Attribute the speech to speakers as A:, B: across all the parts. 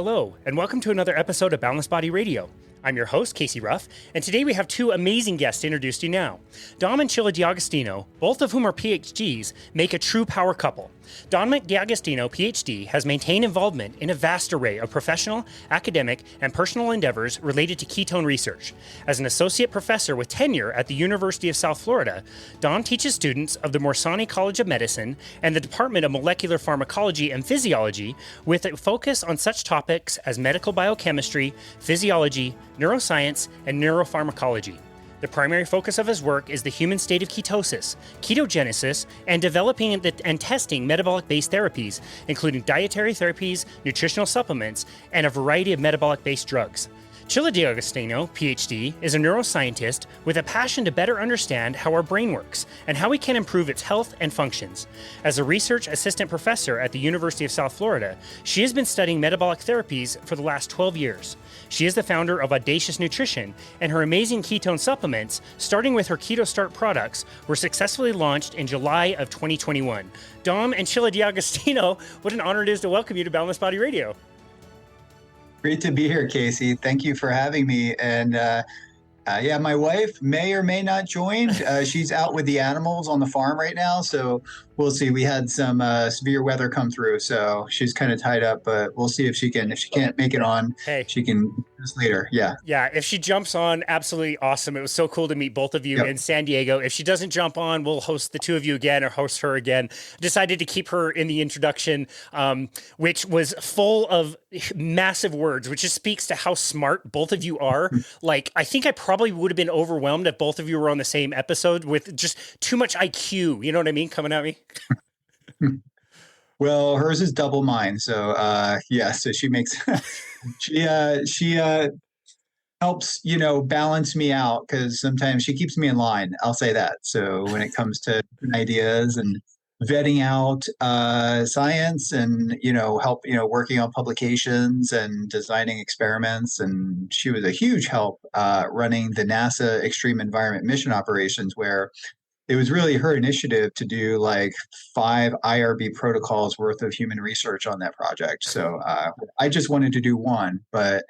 A: Hello, and welcome to another episode of Boundless Body Radio. I'm your host, Casey Ruff, and today we have two amazing guests to introduce to you now. Dom and Chilla D'Agostino, both of whom are PhDs, make a true power couple. Dom D'Agostino, PhD, has maintained involvement in a vast array of professional, academic, and personal endeavors related to ketone research. As an associate professor with tenure at the University of South Florida, Dom teaches students of the Morsani College of Medicine and the Department of Molecular Pharmacology and Physiology with a focus on such topics as medical biochemistry, physiology, neuroscience, and neuropharmacology. The primary focus of his work is the human state of ketosis, ketogenesis, and developing and testing metabolic-based therapies, including dietary therapies, nutritional supplements, and a variety of metabolic-based drugs. Chilla D'Agostino, PhD, is a neuroscientist with a passion to better understand how our brain works and how we can improve its health and functions. As a research assistant professor at the University of South Florida, she has been studying metabolic therapies for the last 12 years. She is the founder of Audacious Nutrition, and her amazing ketone supplements, starting with her Keto Start products, were successfully launched in July of 2021. Dom and Chilla D'Agostino, what an honor it is to welcome you to Boundless Body Radio.
B: Great to be here, Casey. Thank you for having me. And yeah, my wife may or may not join. She's out with the animals on the farm right now, so we'll see. We had some severe weather come through, so she's kind of tied up, but we'll see if she can. If she can't make it on, she can just later. Yeah.
A: Yeah, if she jumps on, absolutely awesome. It was so cool to meet both of you in San Diego. If she doesn't jump on, we'll host the two of you again or host her again. Decided to keep her in the introduction, which was full of massive words, which just speaks to how smart both of you are. Like, I think I probably would have been overwhelmed if both of you were on the same episode with just too much IQ. You know what I mean? Coming at me.
B: Well, hers is double mine. So, yeah, so she makes, she helps, balance me out because sometimes she keeps me in line. I'll say that. So when it comes to ideas and vetting out science and, help, working on publications and designing experiments. And she was a huge help running the NASA Extreme Environment Mission Operations, where it was really her initiative to do like 5 IRB protocols worth of human research on that project. So I just wanted to do one, but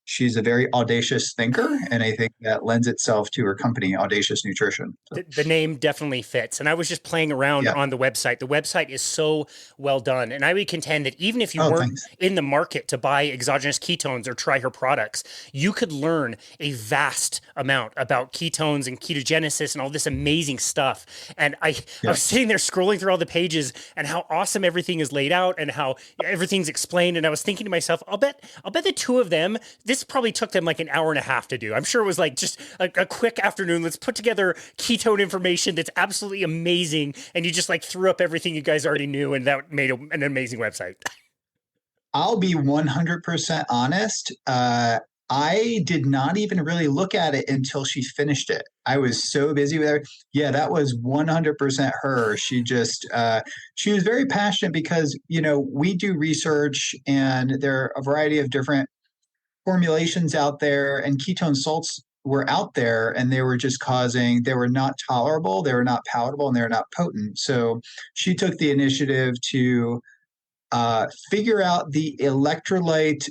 B: she's a very audacious thinker, and I think that lends itself to her company, Audacious Nutrition. So.
A: The name definitely fits. And I was just playing around on the website. The website is so well done. And I would contend that even if you weren't in the market to buy exogenous ketones or try her products, you could learn a vast amount about ketones and ketogenesis and all this amazing stuff. And I was sitting there scrolling through all the pages and how awesome everything is laid out and how everything's explained. And I was thinking to myself, I'll bet the two of them, this probably took them like an hour and a half to do. I'm sure it was like just a quick afternoon. Let's put together ketone information that's absolutely amazing. And you just like threw up everything you guys already knew. And that made an amazing website.
B: I'll be 100% honest. I did not even really look at it until she finished it. I was so busy with her. Yeah, that was 100% her. She just, she was very passionate because, we do research and there are a variety of different formulations out there, and ketone salts were out there, and they were just they were not tolerable, they were not palatable, and they were not potent. So she took the initiative to figure out the electrolyte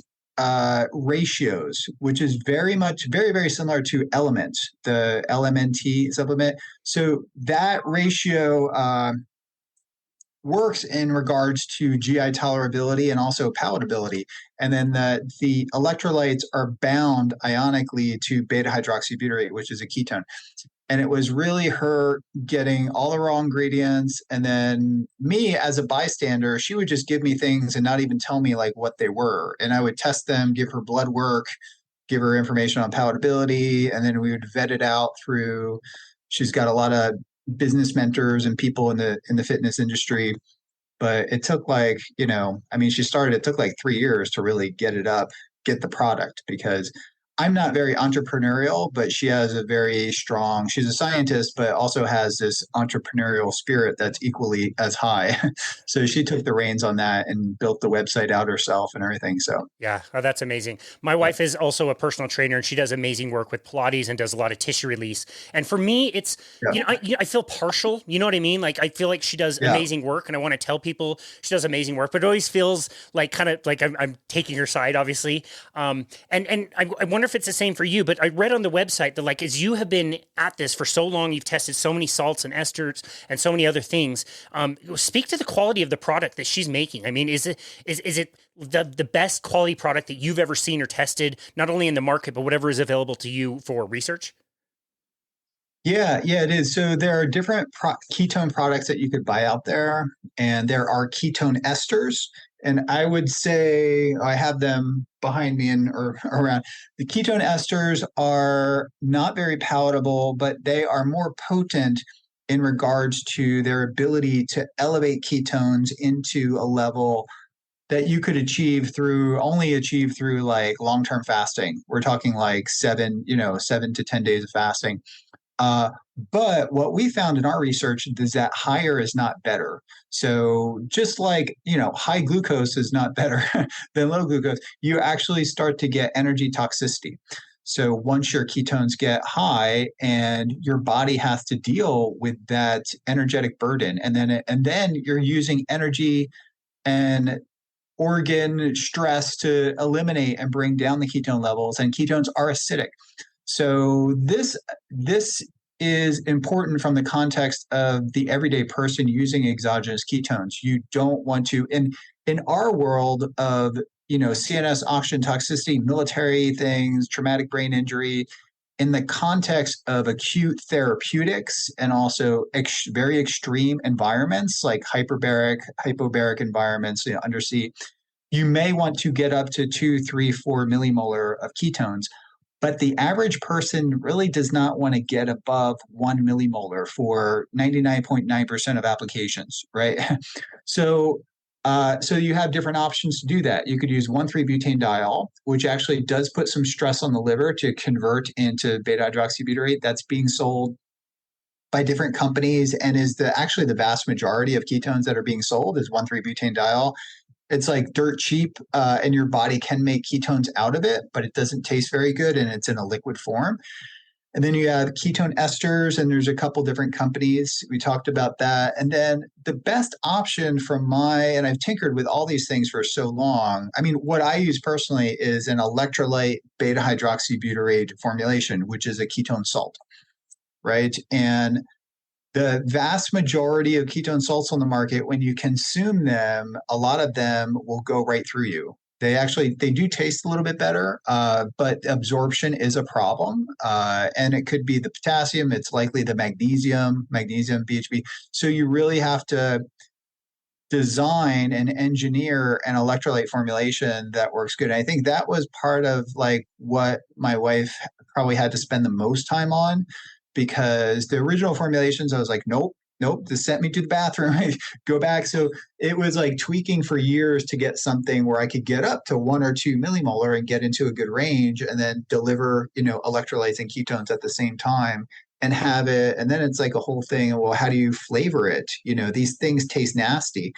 B: ratios, which is very, very similar to Element, the LMNT supplement. So that ratio works in regards to GI tolerability and also palatability. And then the electrolytes are bound ionically to beta hydroxybutyrate, which is a ketone. And it was really her getting all the raw ingredients. And then me as a bystander, she would just give me things and not even tell me like what they were. And I would test them, give her blood work, give her information on palatability. And then we would vet it out through, she's got a lot of business mentors and people in the fitness industry. But it took like, she started, it took like 3 years to really get it up, get the product, because I'm not very entrepreneurial, but she has a very strong, she's a scientist, but also has this entrepreneurial spirit that's equally as high. So she took the reins on that and built the website out herself and everything. So
A: Yeah, oh, that's amazing. My wife is also a personal trainer, and she does amazing work with Pilates and does a lot of tissue release. And for me, it's
B: yeah,
A: I feel partial. You know what I mean? Like I feel like she does
B: yeah.
A: amazing work, and I want to tell people she does amazing work, but it always feels like kind of like I'm taking her side, obviously. And I wonder if it's the same for you. But I read on the website that like as you have been at this for so long, you've tested so many salts and esters and so many other things. Speak to the quality of the product that she's making. I mean, is it the best quality product that you've ever seen or tested, not only in the market, but whatever is available to you for research?
B: Yeah, it is. So there are different ketone products that you could buy out there, and there are ketone esters. And I would say I have them behind me and or around. The ketone esters are not very palatable, but they are more potent in regards to their ability to elevate ketones into a level that you could achieve through like long-term fasting. We're talking like 7 to 10 days of fasting. uh, but what we found in our research is that higher is not better. So just like, high glucose is not better than low glucose, you actually start to get energy toxicity. So once your ketones get high and your body has to deal with that energetic burden, and then you're using energy and organ stress to eliminate and bring down the ketone levels, and ketones are acidic. So this is important from the context of the everyday person using exogenous ketones. You don't want to in our world of CNS oxygen toxicity, military things, traumatic brain injury, in the context of acute therapeutics and also very extreme environments like hypobaric environments, undersea, you may want to get up to 2, 3, 4 millimolar of ketones. But the average person really does not want to get above 1 millimolar for 99.9% of applications, right? So, so you have different options to do that. You could use 1,3-butanediol, which actually does put some stress on the liver to convert into beta hydroxybutyrate. That's being sold by different companies and is actually the vast majority of ketones that are being sold is 1,3-butanediol. It's like dirt cheap, and your body can make ketones out of it, but it doesn't taste very good and it's in a liquid form. And then you have ketone esters, and there's a couple different companies. We talked about that. And then the best option and I've tinkered with all these things for so long. I mean, what I use personally is an electrolyte beta hydroxybutyrate formulation, which is a ketone salt, right? And the vast majority of ketone salts on the market, when you consume them, a lot of them will go right through you. They do taste a little bit better, but absorption is a problem. And it could be the potassium, it's likely the magnesium, BHB. So you really have to design and engineer an electrolyte formulation that works good. And I think that was part of like what my wife probably had to spend the most time on, because the original formulations, I was like, nope, this sent me to the bathroom. Go back. So it was like tweaking for years to get something where I could get up to 1 or 2 millimolar and get into a good range and then deliver, electrolytes and ketones at the same time and have it. And then it's like a whole thing. Well, how do you flavor it? These things taste nasty.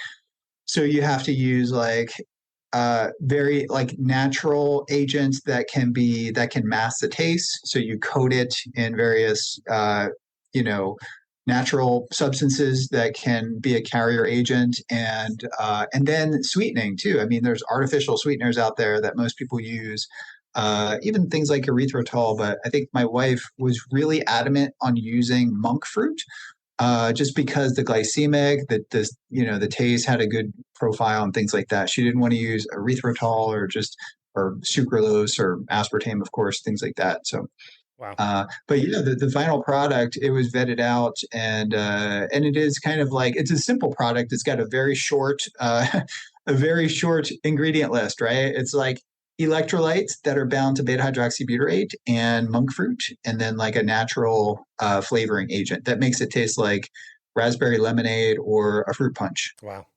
B: So you have to use like very like natural agents that can mask the taste. So you coat it in various natural substances that can be a carrier agent, and then sweetening too. I mean, there's artificial sweeteners out there that most people use. Even things like erythritol, but I think my wife was really adamant on using monk fruit, just because the glycemic, the taste had a good profile and things like that. She didn't want to use erythritol or sucralose or aspartame, of course, things like that. So,
A: Wow.
B: but the final product, it was vetted out, and it is kind of like it's a simple product. It's got a very short, a very short ingredient list, right? It's like electrolytes that are bound to beta hydroxybutyrate and monk fruit, and then like a natural flavoring agent that makes it taste like raspberry lemonade or a fruit punch.
A: Wow.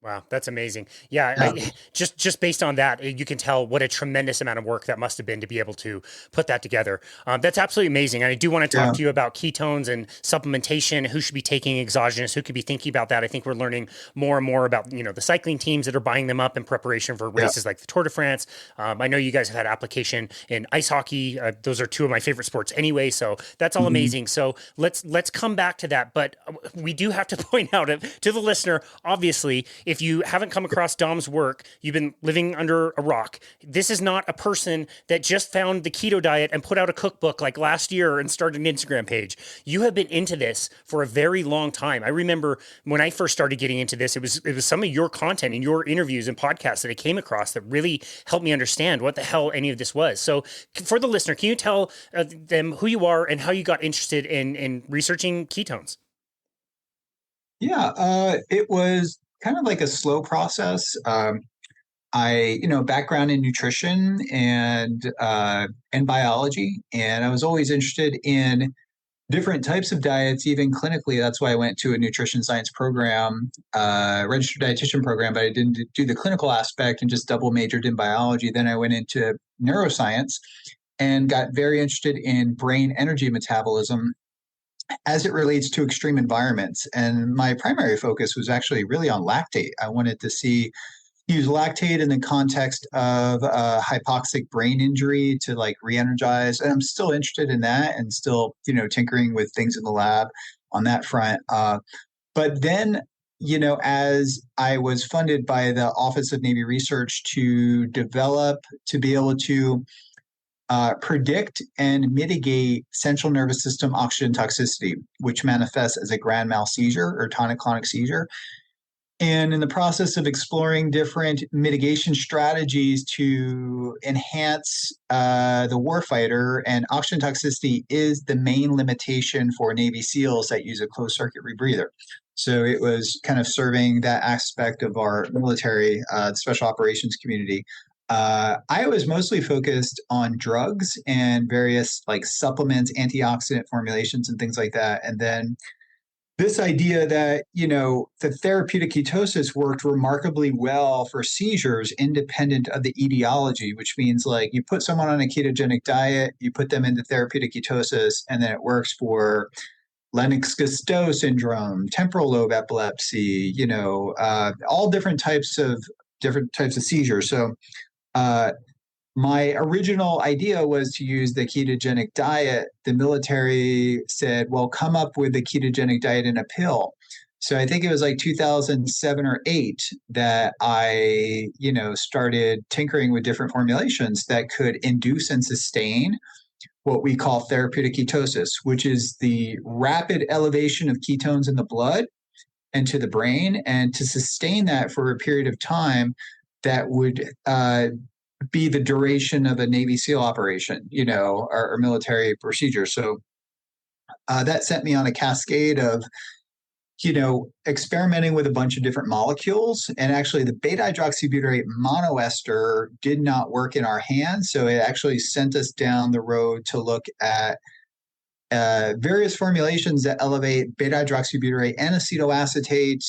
A: Wow, that's amazing. Yeah,
B: Yeah.
A: just based on that, you can tell what a tremendous amount of work that must have been to be able to put that together. That's absolutely amazing. And I do want to talk
B: Yeah.
A: to you about ketones and supplementation, who should be taking exogenous, who could be thinking about that. I think we're learning more and more about, the cycling teams that are buying them up in preparation for
B: Yeah.
A: races like the Tour de France. I know you guys have had application in ice hockey. Those are two of my favorite sports anyway, so that's all
B: Mhm.
A: amazing. So let's come back to that, but we do have to point out to the listener, obviously, if you haven't come across Dom's work, you've been living under a rock. This is not a person that just found the keto diet and put out a cookbook like last year and started an Instagram page. You have been into this for a very long time. I remember when I first started getting into this, it was some of your content and your interviews and podcasts that I came across that really helped me understand what the hell any of this was. So for the listener, can you tell them who you are and how you got interested in researching ketones?
B: Yeah. It was kind of like a slow process. Background in nutrition and biology, and I was always interested in different types of diets, even clinically. That's why I went to a nutrition science program, registered dietitian program, but I didn't do the clinical aspect and just double majored in biology. Then I went into neuroscience and got very interested in brain energy metabolism as it relates to extreme environments. And my primary focus was actually really on lactate. I wanted to use lactate in the context of hypoxic brain injury to like re-energize. And I'm still interested in that and still, tinkering with things in the lab on that front. But then, as I was funded by the Office of Navy Research to be able to predict and mitigate central nervous system oxygen toxicity, which manifests as a grand mal seizure or tonic-clonic seizure. And in the process of exploring different mitigation strategies to enhance the warfighter, and oxygen toxicity is the main limitation for Navy SEALs that use a closed circuit rebreather. So it was kind of serving that aspect of our military, special operations community. I was mostly focused on drugs and various like supplements, antioxidant formulations, and things like that. And then this idea that the therapeutic ketosis worked remarkably well for seizures independent of the etiology, which means like you put someone on a ketogenic diet, you put them into therapeutic ketosis, and then it works for Lennox-Gastaut syndrome, temporal lobe epilepsy, all different types of seizures. So uh, my original idea was to use the ketogenic diet. The military said, well, come up with the ketogenic diet in a pill. So I think it was like 2007 or 8 that I, started tinkering with different formulations that could induce and sustain what we call therapeutic ketosis, which is the rapid elevation of ketones in the blood and to the brain, and to sustain that for a period of time that would be the duration of a Navy SEAL operation, or military procedure. So that sent me on a cascade of, experimenting with a bunch of different molecules. And actually, the beta hydroxybutyrate monoester did not work in our hands. So it actually sent us down the road to look at various formulations that elevate beta hydroxybutyrate and acetoacetate,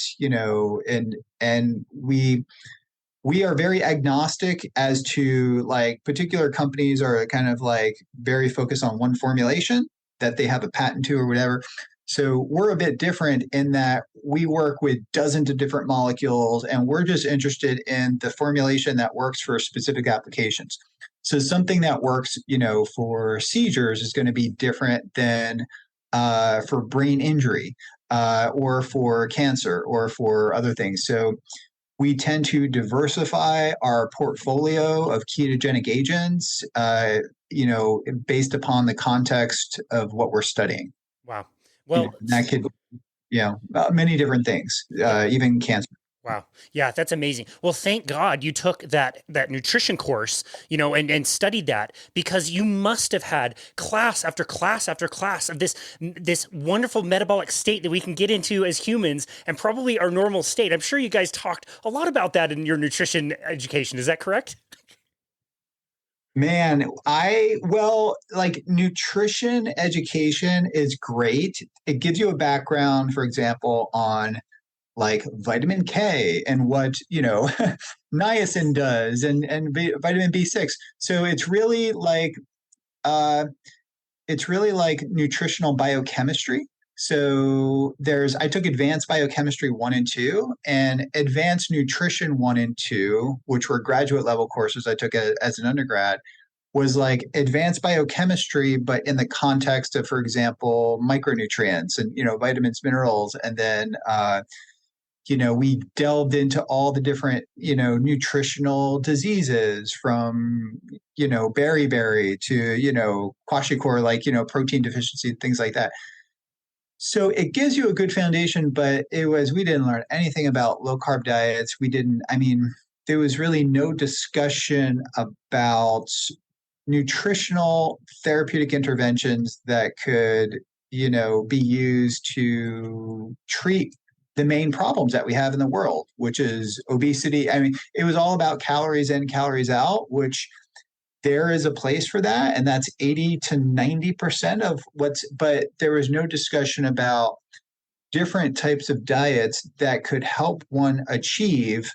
B: and we are very agnostic as to like particular companies are kind of like very focused on one formulation that they have a patent to or whatever. So we're a bit different in that we work with dozens of different molecules, and we're just interested in the formulation that works for specific applications. So something that works, for seizures is going to be different than for brain injury, or for cancer or for other things. So we tend to diversify our portfolio of ketogenic agents, based upon the context of what we're studying.
A: Wow. Well,
B: That could, many different things,
A: yeah.
B: even cancer.
A: Wow. Yeah, that's amazing. Well, thank God you took that nutrition course, and studied that, because you must have had class after class after class of this wonderful metabolic state that we can get into as humans, and probably our normal state. I'm sure you guys talked a lot about that in your nutrition education. Is that correct?
B: Man, like nutrition education is great. It gives you a background, for example, on like vitamin K and what, niacin does and vitamin B6. So uh, it's really like nutritional biochemistry. So I took advanced biochemistry 1 and 2 and advanced nutrition 1 and 2, which were graduate level courses I took as an undergrad, was like advanced biochemistry, but in the context of, for example, micronutrients and, vitamins, minerals. And then, we delved into all the different, nutritional diseases from, beriberi to, kwashiorkor, like, protein deficiency, things like that. So it gives you a good foundation, but we didn't learn anything about low carb diets. There was really no discussion about nutritional therapeutic interventions that could, be used to treat the main problems that we have in the world, which is obesity. It was all about calories in, calories out, which there is a place for that. And that's 80 to 90% of but there was no discussion about different types of diets that could help one achieve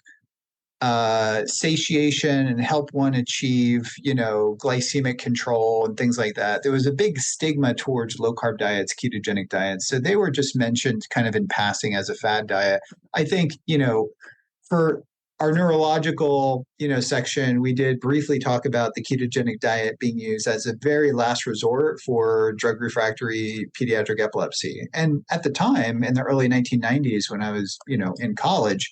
B: satiation and help one achieve, glycemic control and things like that. There was a big stigma towards low carb diets, ketogenic diets. So they were just mentioned kind of in passing as a fad diet. I think, for our neurological, section, we did briefly talk about the ketogenic diet being used as a very last resort for drug refractory pediatric epilepsy. And at the time, in the early 1990s, when I was, in college,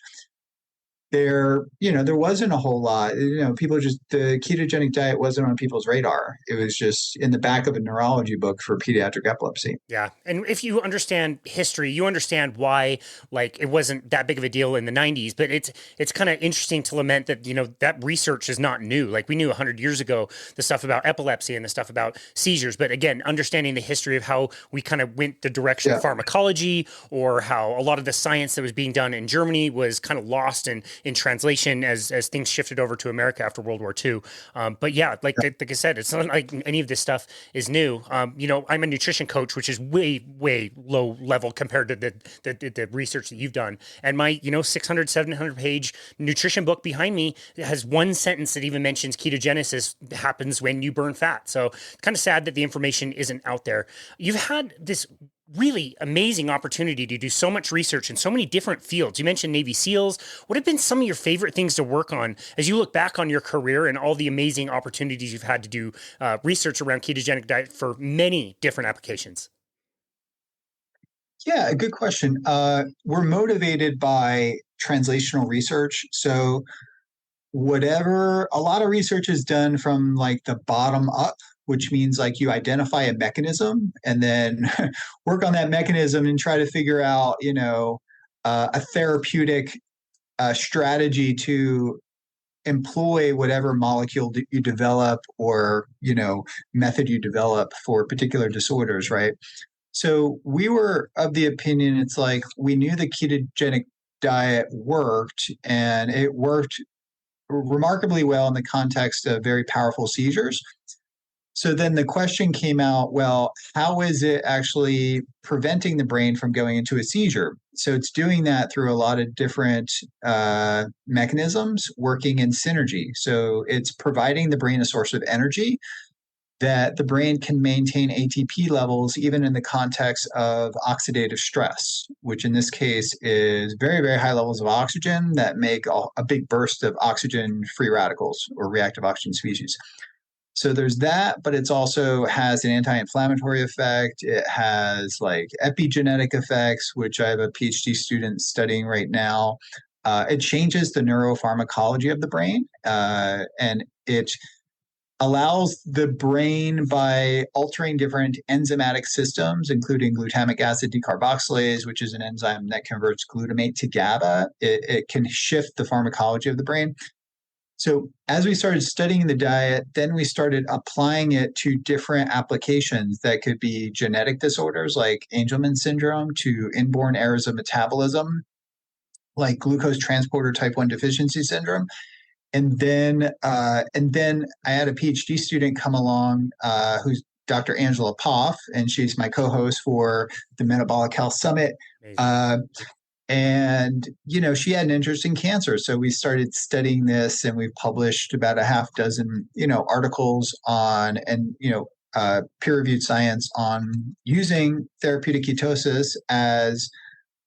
B: there wasn't a whole lot. The ketogenic diet wasn't on people's radar. It was just in the back of a neurology book for pediatric epilepsy.
A: Yeah. And if you understand history, you understand why like it wasn't that big of a deal in the 90s, but it's kind of interesting to lament that, that research is not new. Like we knew 100 years ago the stuff about epilepsy and the stuff about seizures, but again, understanding the history of how we kind of went the direction of pharmacology, or how a lot of the science that was being done in Germany was kind of lost in translation as things shifted over to America after World War II. But yeah, like I said, it's not like any of this stuff is new. I'm a nutrition coach, which is way low level compared to the research that you've done. And my 600 700 page nutrition book behind me has one sentence that even mentions ketogenesis happens when you burn fat. So kind of sad that the information isn't out there. You've had this really amazing opportunity to do so much research in so many different fields. You mentioned Navy SEALs. What have been some of your favorite things to work on as you look back on your career and all the amazing opportunities you've had to do research around ketogenic diet for many different applications?
B: Yeah, a good question. We're motivated by translational research. So a lot of research is done from like the bottom up, which means like you identify a mechanism and then work on that mechanism and try to figure out, a therapeutic strategy to employ whatever molecule you develop or, method you develop for particular disorders, right? So we were of the opinion it's like we knew the ketogenic diet worked, and it worked remarkably well in the context of very powerful seizures. So then the question came out, well, how is it actually preventing the brain from going into a seizure? So it's doing that through a lot of different mechanisms working in synergy. So it's providing the brain a source of energy that the brain can maintain ATP levels even in the context of oxidative stress, which in this case is very, very high levels of oxygen that make a big burst of oxygen free radicals or reactive oxygen species. So there's that, but it's also has an anti-inflammatory effect. It has like epigenetic effects, which I have a PhD student studying right now. It changes the neuropharmacology of the brain, and it allows the brain by altering different enzymatic systems, including glutamic acid decarboxylase, which is an enzyme that converts glutamate to GABA. It can shift the pharmacology of the brain. So as we started studying the diet, then we started applying it to different applications that could be genetic disorders like Angelman syndrome, to inborn errors of metabolism like glucose transporter type 1 deficiency syndrome. And then I had a PhD student come along who's Dr. Angela Poff, and she's my co-host for the Metabolic Health Summit. And, she had an interest in cancer. So we started studying this and we've published about a half dozen, articles on and, peer-reviewed science on using therapeutic ketosis as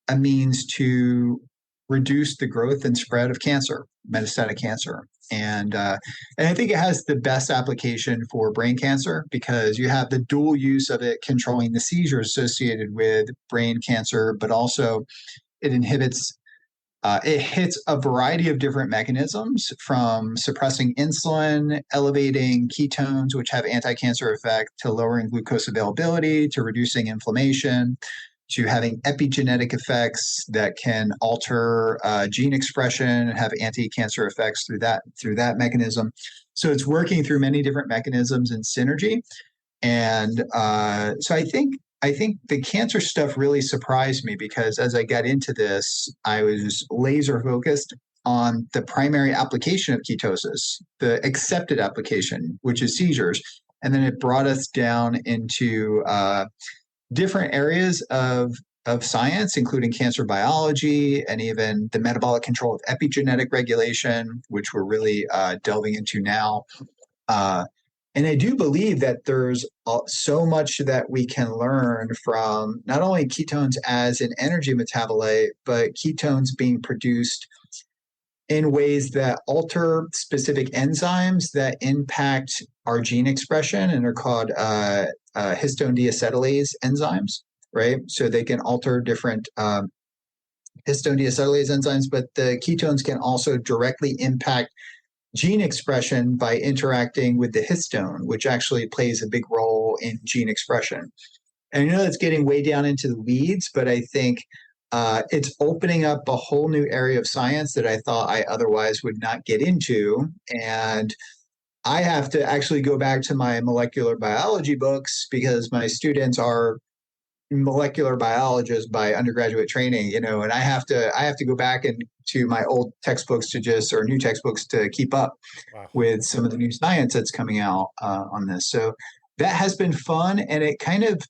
B: a means to reduce the growth and spread of cancer, metastatic cancer. And I think it has the best application for brain cancer because you have the dual use of it controlling the seizures associated with brain cancer, but also it inhibits it hits a variety of different mechanisms from suppressing insulin, elevating ketones, which have anti-cancer effect, to lowering glucose availability, to reducing inflammation, to having epigenetic effects that can alter gene expression and have anti-cancer effects through that mechanism. So it's working through many different mechanisms in synergy. And so I think the cancer stuff really surprised me because as I got into this, I was laser focused on the primary application of ketosis, the accepted application, which is seizures. And then it brought us down into different areas of science, including cancer biology and even the metabolic control of epigenetic regulation, which we're really delving into now. Uh, and I do believe that there's so much that we can learn from not only ketones as an energy metabolite, but ketones being produced in ways that alter specific enzymes that impact our gene expression and are called histone deacetylase enzymes, right? So they can alter different histone deacetylase enzymes, but the ketones can also directly impact gene expression by interacting with the histone, which actually plays a big role in gene expression. And I know that's getting way down into the weeds, but I think it's opening up a whole new area of science that I thought I otherwise would not get into. And I have to actually go back to my molecular biology books because my students are molecular biologists by undergraduate training, and I have to go back and to my old textbooks or new textbooks to keep up
A: Wow.
B: with some of the new science that's coming out on this. So that has been fun, and it kind of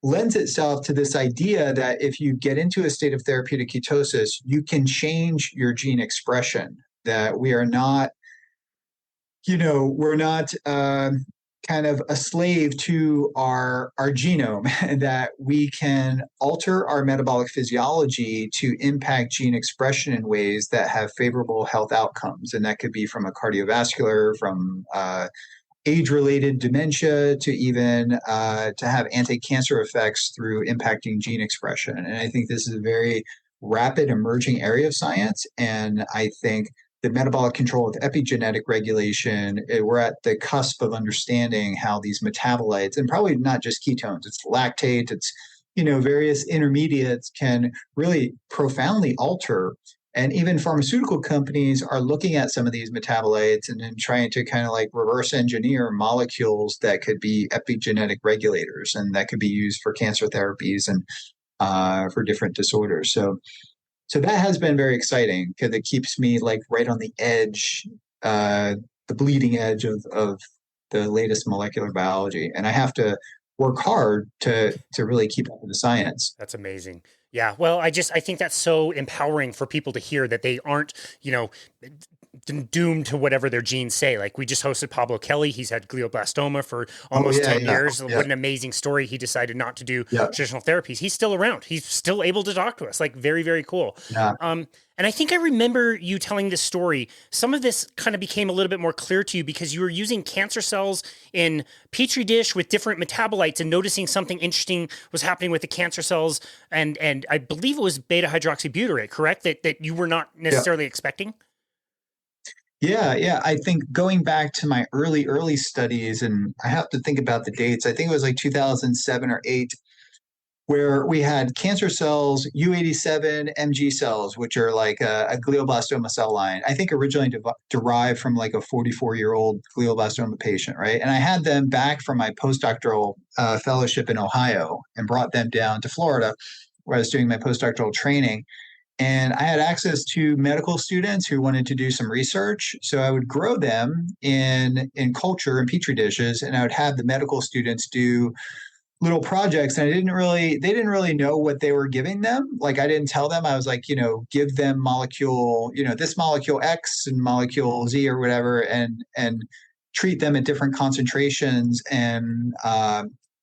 B: lends itself to this idea that if you get into a state of therapeutic ketosis, you can change your gene expression. That we're not kind of a slave to our genome, and that we can alter our metabolic physiology to impact gene expression in ways that have favorable health outcomes. And that could be from a cardiovascular, from age-related dementia, to even to have anti-cancer effects through impacting gene expression. And I think this is a very rapid emerging area of science. And I think the metabolic control of epigenetic regulation, we're at the cusp of understanding how these metabolites, and probably not just ketones, it's lactate, it's various intermediates, can really profoundly alter. And even pharmaceutical companies are looking at some of these metabolites and then trying to kind of like reverse engineer molecules that could be epigenetic regulators and that could be used for cancer therapies and for different disorders. So that has been very exciting because it keeps me like right on the edge, the bleeding edge of the latest molecular biology. And I have to work hard to really keep up with the science.
A: That's amazing. Yeah. Well, I think that's so empowering for people to hear that they aren't, doomed to whatever their genes say. Like we just hosted Pablo Kelly. He's had glioblastoma for almost 10 years.
B: Yeah.
A: What an amazing story. He decided not to do
B: Yeah.
A: traditional therapies. He's still around. He's still able to talk to us. Like very, very cool.
B: Yeah.
A: And I think I remember you telling this story. Some of this kind of became a little bit more clear to you because you were using cancer cells in petri dish with different metabolites and noticing something interesting was happening with the cancer cells. And I believe it was beta hydroxybutyrate, correct? That you were not necessarily expecting.
B: Yeah. I think going back to my early studies, and I have to think about the dates. I think it was like 2007 or 8, where we had cancer cells, U87 MG cells, which are like a glioblastoma cell line. I think originally derived from like a 44-year-old glioblastoma patient, right? And I had them back from my postdoctoral fellowship in Ohio and brought them down to Florida, where I was doing my postdoctoral training. And I had access to medical students who wanted to do some research. So I would grow them in culture in petri dishes, and I would have the medical students do little projects, and they didn't really know what they were giving them. Like I didn't tell them. I was like, give them molecule, this molecule X and molecule Z or whatever, and treat them at different concentrations. And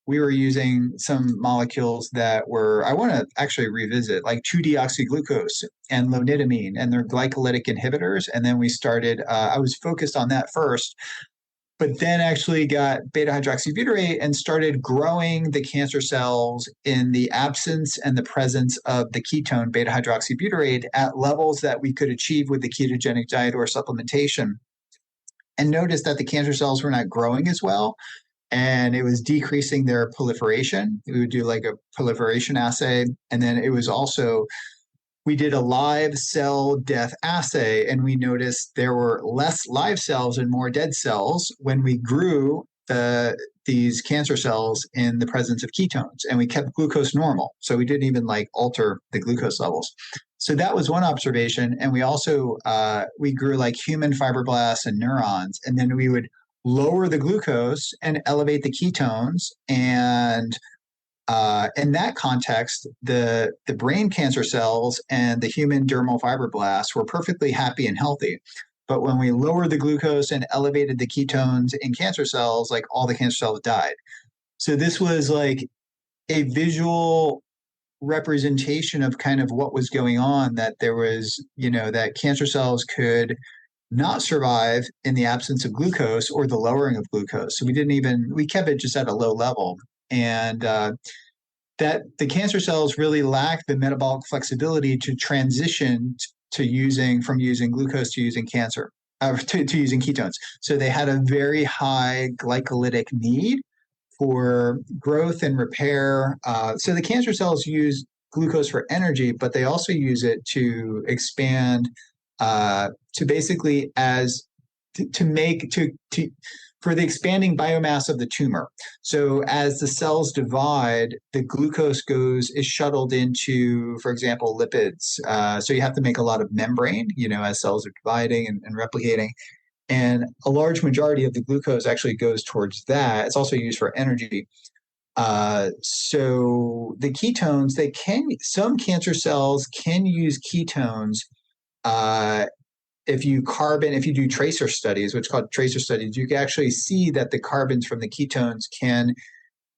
B: we were using some molecules that were, I want to actually revisit, like 2-deoxyglucose and lonidamine, and they're glycolytic inhibitors. And then we started, I was focused on that first, but then actually got beta hydroxybutyrate and started growing the cancer cells in the absence and the presence of the ketone beta hydroxybutyrate at levels that we could achieve with the ketogenic diet or supplementation. And noticed that the cancer cells were not growing as well, and it was decreasing their proliferation. We would do like a proliferation assay. And then it was also, we did a live cell death assay, and we noticed there were less live cells and more dead cells when we grew these cancer cells in the presence of ketones, and we kept glucose normal. So we didn't even like alter the glucose levels. So that was one observation. And we also, we grew like human fibroblasts and neurons, and then we would lower the glucose and elevate the ketones. And in that context, the brain cancer cells and the human dermal fibroblasts were perfectly happy and healthy. But when we lowered the glucose and elevated the ketones in cancer cells, like all the cancer cells died. So this was like a visual representation of kind of what was going on, that there was, that cancer cells could not survive in the absence of glucose or the lowering of glucose. So we kept it just at a low level. And that the cancer cells really lack the metabolic flexibility to transition from using glucose to using to using ketones. So they had a very high glycolytic need for growth and repair. So the cancer cells use glucose for energy, but they also use it to expand, to basically for the expanding biomass of the tumor. So as the cells divide, the glucose is shuttled into, for example, lipids. So you have to make a lot of membrane, as cells are dividing and replicating. And a large majority of the glucose actually goes towards that. It's also used for energy. So the ketones, some cancer cells can use ketones. If you do tracer studies, which are called tracer studies, you can actually see that the carbons from the ketones can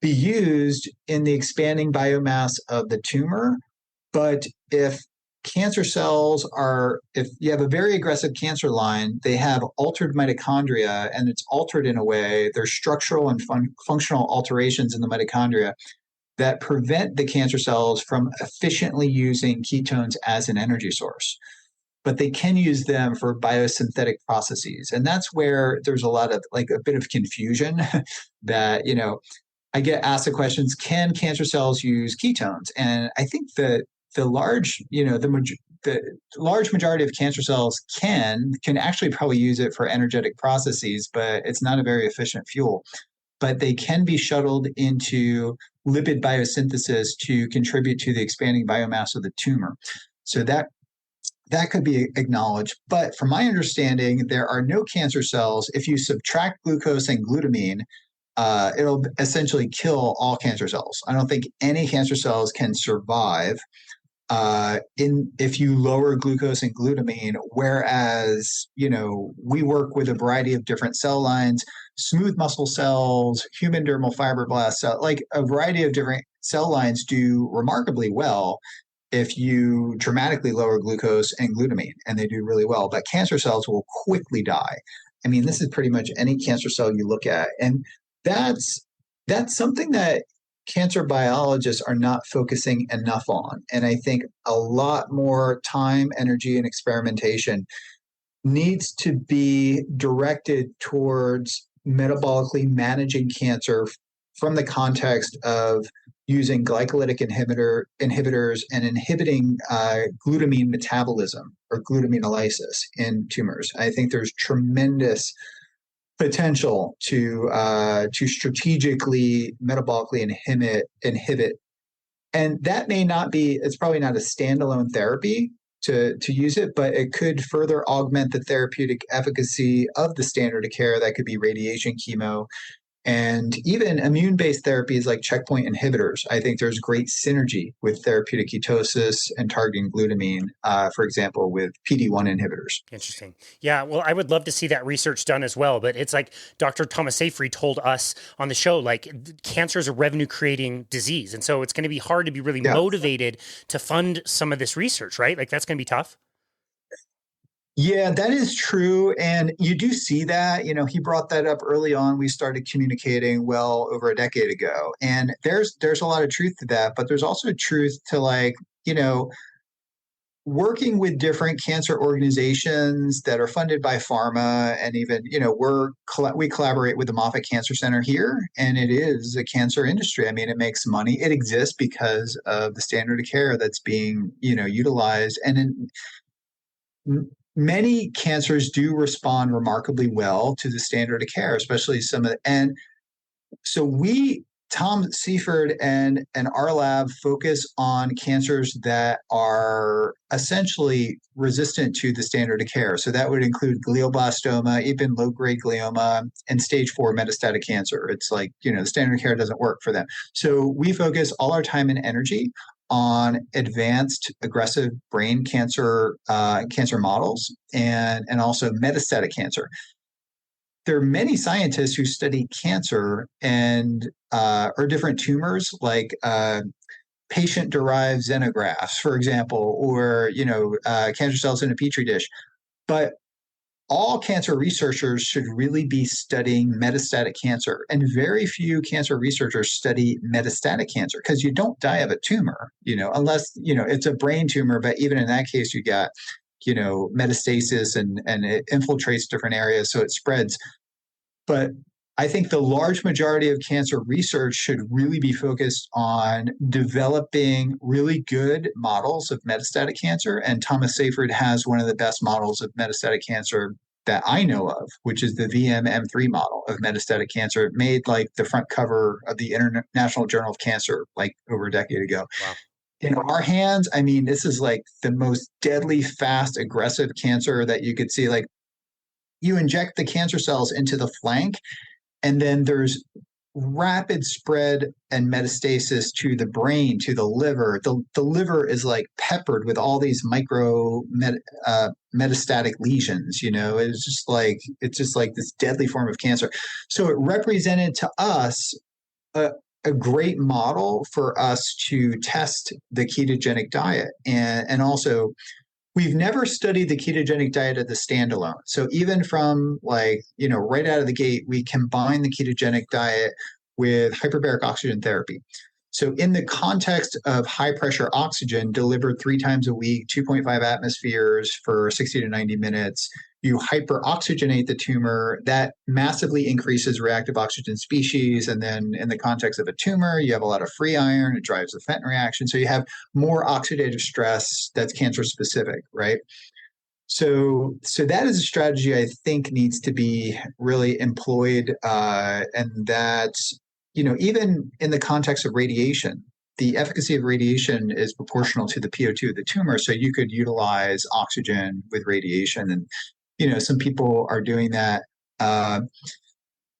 B: be used in the expanding biomass of the tumor. But if you have a very aggressive cancer line, they have altered mitochondria, and it's altered in a way, there's structural and functional alterations in the mitochondria that prevent the cancer cells from efficiently using ketones as an energy source. But they can use them for biosynthetic processes. And that's where there's a lot of like a bit of confusion that, I get asked the questions, can cancer cells use ketones? And I think that the large majority of cancer cells can actually probably use it for energetic processes, but it's not a very efficient fuel. But they can be shuttled into lipid biosynthesis to contribute to the expanding biomass of the tumor. So that could be acknowledged. But from my understanding, there are no cancer cells. If you subtract glucose and glutamine, it'll essentially kill all cancer cells. I don't think any cancer cells can survive if you lower glucose and glutamine, whereas, we work with a variety of different cell lines, smooth muscle cells, human dermal fibroblast cells, like a variety of different cell lines do remarkably well if you dramatically lower glucose and glutamine, and they do really well. But cancer cells will quickly die. I mean, this is pretty much any cancer cell you look at. And that's something that cancer biologists are not focusing enough on. And I think a lot more time, energy, and experimentation needs to be directed towards metabolically managing cancer from the context of using glycolytic inhibitors and inhibiting glutamine metabolism or glutaminolysis in tumors. I think there's tremendous potential to strategically metabolically inhibit, and that may not be. It's probably not a standalone therapy to use it, but it could further augment the therapeutic efficacy of the standard of care. That could be radiation, chemo. And even immune-based therapies like checkpoint inhibitors, I think there's great synergy with therapeutic ketosis and targeting glutamine, for example, with PD-1 inhibitors.
A: Interesting. Yeah, well, I would love to see that research done as well. But it's like Dr. Thomas Seyfried told us on the show, like cancer is a revenue creating disease. And so it's going to be hard to be really
B: Yeah.
A: motivated to fund some of this research, right? Like that's going to be tough.
B: Yeah, that is true. And you do see that, he brought that up early on. We started communicating well over a decade ago. And there's a lot of truth to that, but there's also truth to like, working with different cancer organizations that are funded by pharma, and even we collaborate with the Moffitt Cancer Center here, and it is a cancer industry. I mean, it makes money. It exists because of the standard of care that's being utilized, and many cancers do respond remarkably well to the standard of care, especially some of the, and so Tom Seifert and our lab focus on cancers that are essentially resistant to the standard of care. So that would include glioblastoma, even low-grade glioma, and stage 4 metastatic cancer. It's like, the standard of care doesn't work for them. So we focus all our time and energy on advanced aggressive brain cancer models and also metastatic cancer. There are many scientists who study cancer and or different tumors, like patient-derived xenografts, for example, or cancer cells in a petri dish. But all cancer researchers should really be studying metastatic cancer, and very few cancer researchers study metastatic cancer because you don't die of a tumor, unless it's a brain tumor. But even in that case, you got metastasis and it infiltrates different areas, so it spreads. But I think the large majority of cancer research should really be focused on developing really good models of metastatic cancer. And Thomas Seyfried has one of the best models of metastatic cancer that I know of, which is the VM-M3 model of metastatic cancer. It made like the front cover of the International Journal of Cancer like over a decade ago.
A: Wow.
B: In our hands, I mean, this is like the most deadly, fast, aggressive cancer that you could see. Like, you inject the cancer cells into the flank, and then there's rapid spread and metastasis to the brain, to the liver. The liver is like peppered with all these metastatic lesions. It's just like this deadly form of cancer. So it represented to us a great model for us to test the ketogenic diet, and also we've never studied the ketogenic diet as a standalone. So even from right out of the gate, we combine the ketogenic diet with hyperbaric oxygen therapy. So in the context of high pressure oxygen delivered 3 times a week, 2.5 atmospheres for 60 to 90 minutes, you hyperoxygenate the tumor. That massively increases reactive oxygen species. And then in the context of a tumor, you have a lot of free iron. It drives the Fenton reaction. So you have more oxidative stress that's cancer specific, right? So that is a strategy I think needs to be really employed. And that, even in the context of radiation, the efficacy of radiation is proportional to the PO2 of the tumor. So you could utilize oxygen with radiation, and some people are doing that.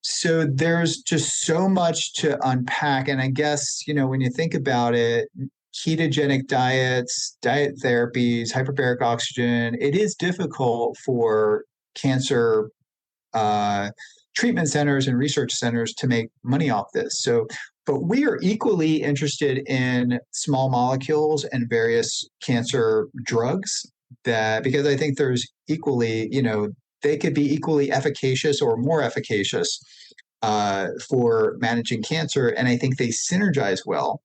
B: So there's just so much to unpack. And I guess, when you think about it, ketogenic diets, diet therapies, hyperbaric oxygen, it is difficult for cancer treatment centers and research centers to make money off this. But we are equally interested in small molecules and various cancer drugs, because I think there's equally, they could be equally efficacious or more efficacious for managing cancer. And I think they synergize well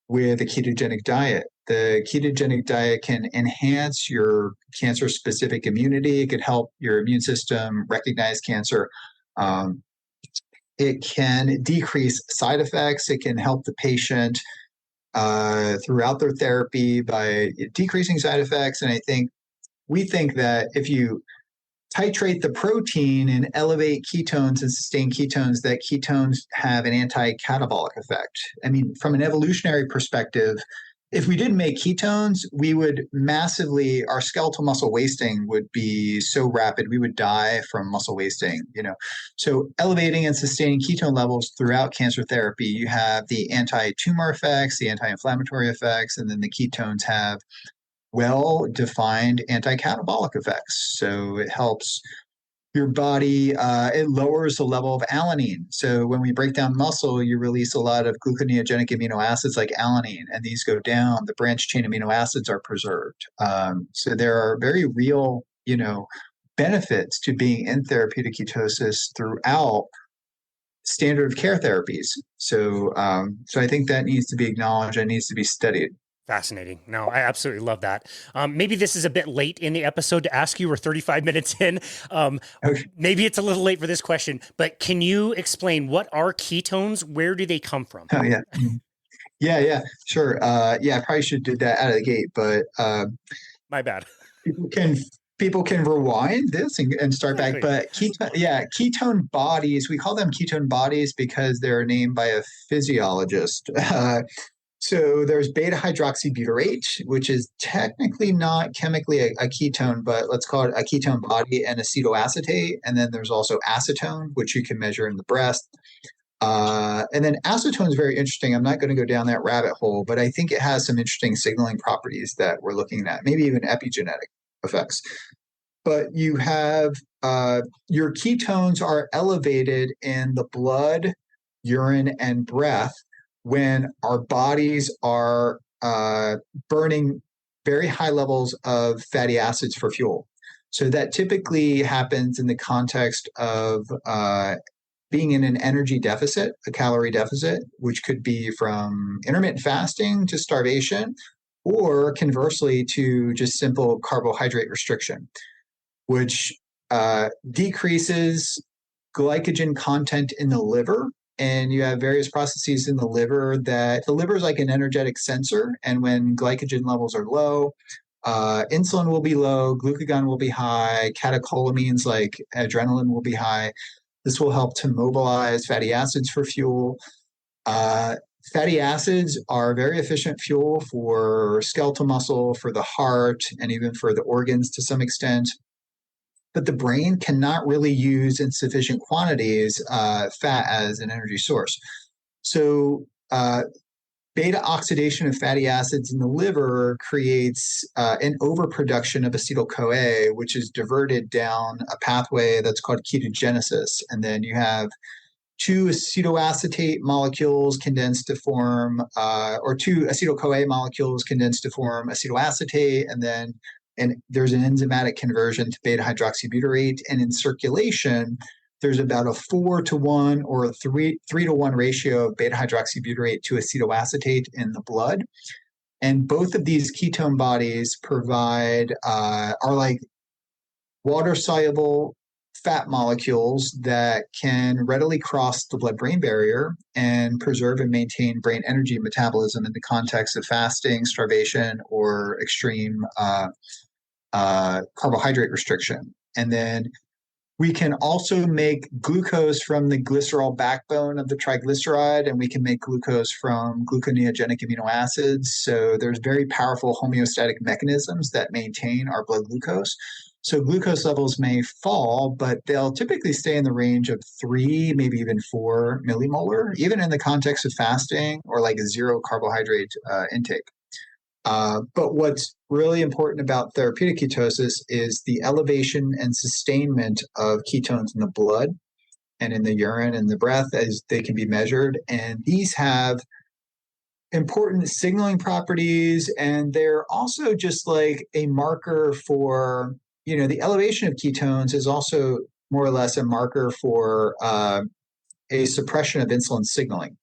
B: with a ketogenic diet. The ketogenic diet can enhance your cancer-specific immunity. It could help your immune system recognize cancer. It can decrease side effects. It can help the patient throughout their therapy by decreasing side effects. And we think that if you titrate the protein and elevate ketones and sustain ketones, that ketones have an anti-catabolic effect. I mean, from an evolutionary perspective, if we didn't make ketones, we would massively, our skeletal muscle wasting would be so rapid, we would die from muscle wasting, you know. So elevating and sustaining ketone levels throughout cancer therapy, you have the anti-tumor effects, the anti-inflammatory effects, and then the ketones have well-defined anti-catabolic effects. So it helps your body, it lowers the level of alanine. So when we break down muscle, you release a lot of gluconeogenic amino acids like alanine, and these go down. The branched chain amino acids are preserved. So there are very real, you know, benefits to being in therapeutic ketosis throughout standard of care therapies. So I think that needs to be acknowledged and needs to be studied.
A: Fascinating. No, I absolutely love that. Maybe this is a bit late in the episode to ask you. We're 35 minutes in.
B: Okay.
A: Maybe it's a little late for this question, but can you explain what are ketones? Where do they come from?
B: Oh, yeah. Yeah, sure. Yeah, I probably should do that out of the gate, but
A: My bad.
B: people can people can rewind this and start back. But ketone bodies, we call them ketone bodies because they're named by a physiologist. So there's beta hydroxybutyrate, which is technically not chemically a ketone, but let's call it a ketone body, and acetoacetate. And then there's also acetone, which you can measure in the breast. And then acetone is very interesting. I'm not going to go down that rabbit hole, but I think it has some interesting signaling properties that we're looking at, maybe even epigenetic effects. But you have your ketones are elevated in the blood, urine, and breath when our bodies are burning very high levels of fatty acids for fuel. So that typically happens in the context of being in an energy deficit, a calorie deficit, which could be from intermittent fasting to starvation, or conversely to just simple carbohydrate restriction, which decreases glycogen content in the liver. And you have various processes in the liver that the liver is like an energetic sensor. And when glycogen levels are low, insulin will be low, glucagon will be high, catecholamines like adrenaline will be high. This will help to mobilize fatty acids for fuel. Fatty acids are very efficient fuel for skeletal muscle, for the heart, and even for the organs to some extent. But the brain cannot really use in sufficient quantities fat as an energy source. So beta oxidation of fatty acids in the liver creates an overproduction of acetyl-CoA, which is diverted down a pathway that's called ketogenesis. And then you have two acetoacetate molecules condensed to form, or two acetyl-CoA molecules condensed to form acetoacetate, and there's an enzymatic conversion to beta hydroxybutyrate. And in circulation, there's about a 4-to-1 or a 3-to-1 ratio of beta hydroxybutyrate to acetoacetate in the blood. And both of these ketone bodies are like water-soluble fat molecules that can readily cross the blood-brain barrier and preserve and maintain brain energy metabolism in the context of fasting, starvation, or extreme carbohydrate restriction. And then we can also make glucose from the glycerol backbone of the triglyceride, and we can make glucose from gluconeogenic amino acids. So there's very powerful homeostatic mechanisms that maintain our blood glucose. So glucose levels may fall, but they'll typically stay in the range of 3, maybe even 4 millimolar, even in the context of fasting or like a zero carbohydrate intake. But what's really important about therapeutic ketosis is the elevation and sustainment of ketones in the blood and in the urine and the breath as they can be measured. And these have important signaling properties, and they're also just like a marker for, the elevation of ketones is also more or less a marker for a suppression of insulin signaling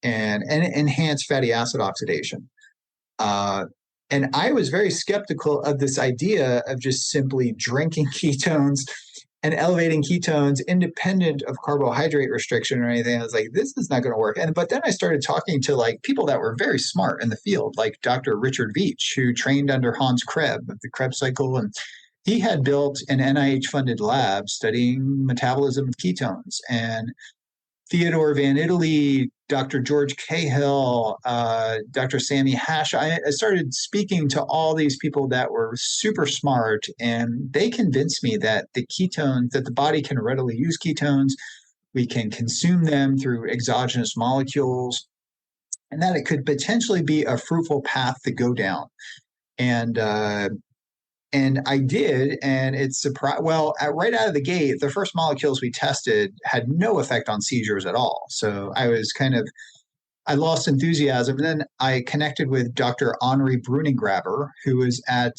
B: and enhanced fatty acid oxidation. And I was very skeptical of this idea of just simply drinking ketones and elevating ketones independent of carbohydrate restriction or anything. I was like, this is not going to work. But then I started talking to like people that were very smart in the field, like Dr. Richard Veach, who trained under Hans Krebs of the Krebs cycle. And he had built an NIH-funded lab studying metabolism of ketones. And Theodore Van Italy, Dr. George Cahill, Dr. Sammy Hash. I started speaking to all these people that were super smart, and they convinced me that the body can readily use ketones. We can consume them through exogenous molecules, and that it could potentially be a fruitful path to go down. And I did, and it's surprised. Well, right out of the gate, the first molecules we tested had no effect on seizures at all. So I lost enthusiasm. And then I connected with Dr. Henri Brunengraber, who was at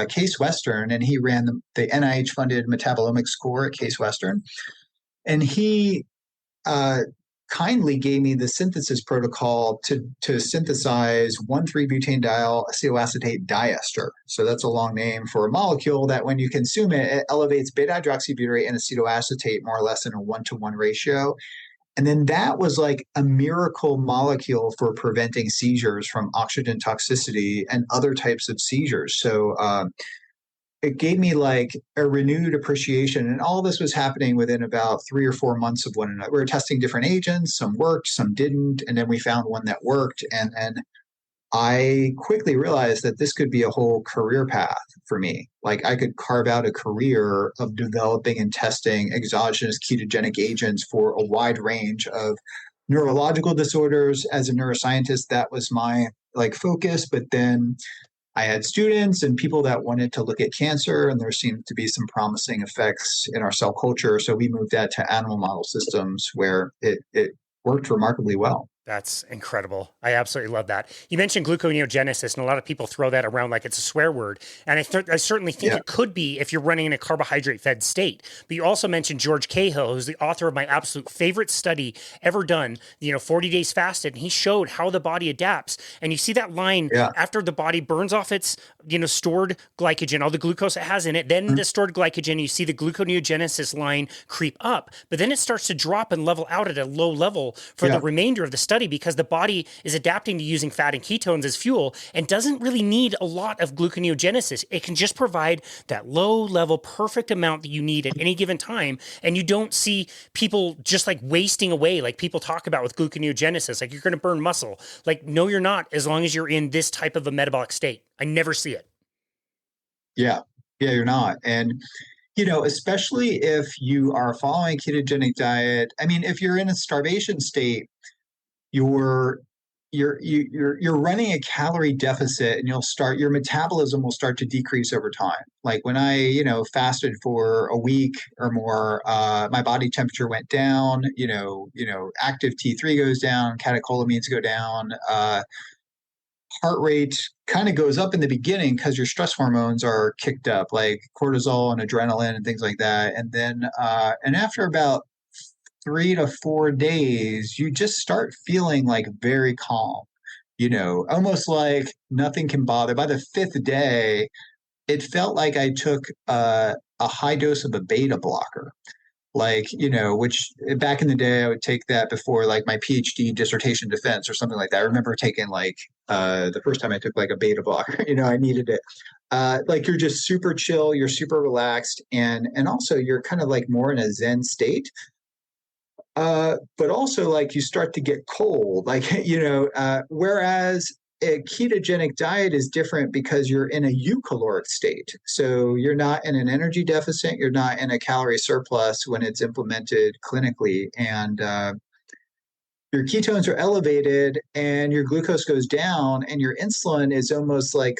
B: Case Western, and he ran the NIH-funded metabolomics core at Case Western. And he kindly gave me the synthesis protocol to synthesize 1,3-butanediol acetoacetate diester. So that's a long name for a molecule that when you consume it, it elevates beta-hydroxybutyrate and acetoacetate more or less in a 1-to-1 ratio. And then that was like a miracle molecule for preventing seizures from oxygen toxicity and other types of seizures. So it gave me like a renewed appreciation. And all this was happening within about 3 or 4 months of one another. We were testing different agents. Some worked, some didn't. And then we found one that worked. And I quickly realized that this could be a whole career path for me. Like I could carve out a career of developing and testing exogenous ketogenic agents for a wide range of neurological disorders. As a neuroscientist, that was my like focus. But then I had students and people that wanted to look at cancer, and there seemed to be some promising effects in our cell culture. So we moved that to animal model systems where it worked remarkably well.
A: That's incredible. I absolutely love that. You mentioned gluconeogenesis, and a lot of people throw that around like it's a swear word. And I certainly think it could be if you're running in a carbohydrate-fed state. But you also mentioned George Cahill, who's the author of my absolute favorite study ever done, 40 days fasted, and he showed how the body adapts. And you see that line after the body burns off its, stored glycogen, all the glucose it has in it, then the stored glycogen, you see the gluconeogenesis line creep up. But then it starts to drop and level out at a low level for the remainder of the study because the body is adapting to using fat and ketones as fuel and doesn't really need a lot of gluconeogenesis. It can just provide that low level, perfect amount that you need at any given time. And you don't see people just like wasting away like people talk about with gluconeogenesis, like you're going to burn muscle. Like, no, you're not, as long as you're in this type of a metabolic state. I never see it.
B: Yeah, you're not. And especially if you are following a ketogenic diet. I mean, if you're in a starvation state, you're running a calorie deficit, and your metabolism will start to decrease over time. Like when I fasted for a week or more, my body temperature went down. Active T3 goes down, catecholamines go down. Heart rate kind of goes up in the beginning because your stress hormones are kicked up, like cortisol and adrenaline and things like that. And then and after about 3 to 4 days, you just start feeling like very calm, almost like nothing can bother. By the 5th day, it felt like I took a high dose of a beta blocker. Like, which back in the day, I would take that before like my PhD dissertation defense or something like that. I remember taking like the first time I took like a beta blocker, I needed it. Like you're just super chill, you're super relaxed, and also you're kind of like more in a Zen state. But also like you start to get cold, like, whereas a ketogenic diet is different because you're in a eucaloric state. So you're not in an energy deficit, you're not in a calorie surplus when it's implemented clinically. And your ketones are elevated and your glucose goes down, and your insulin is almost like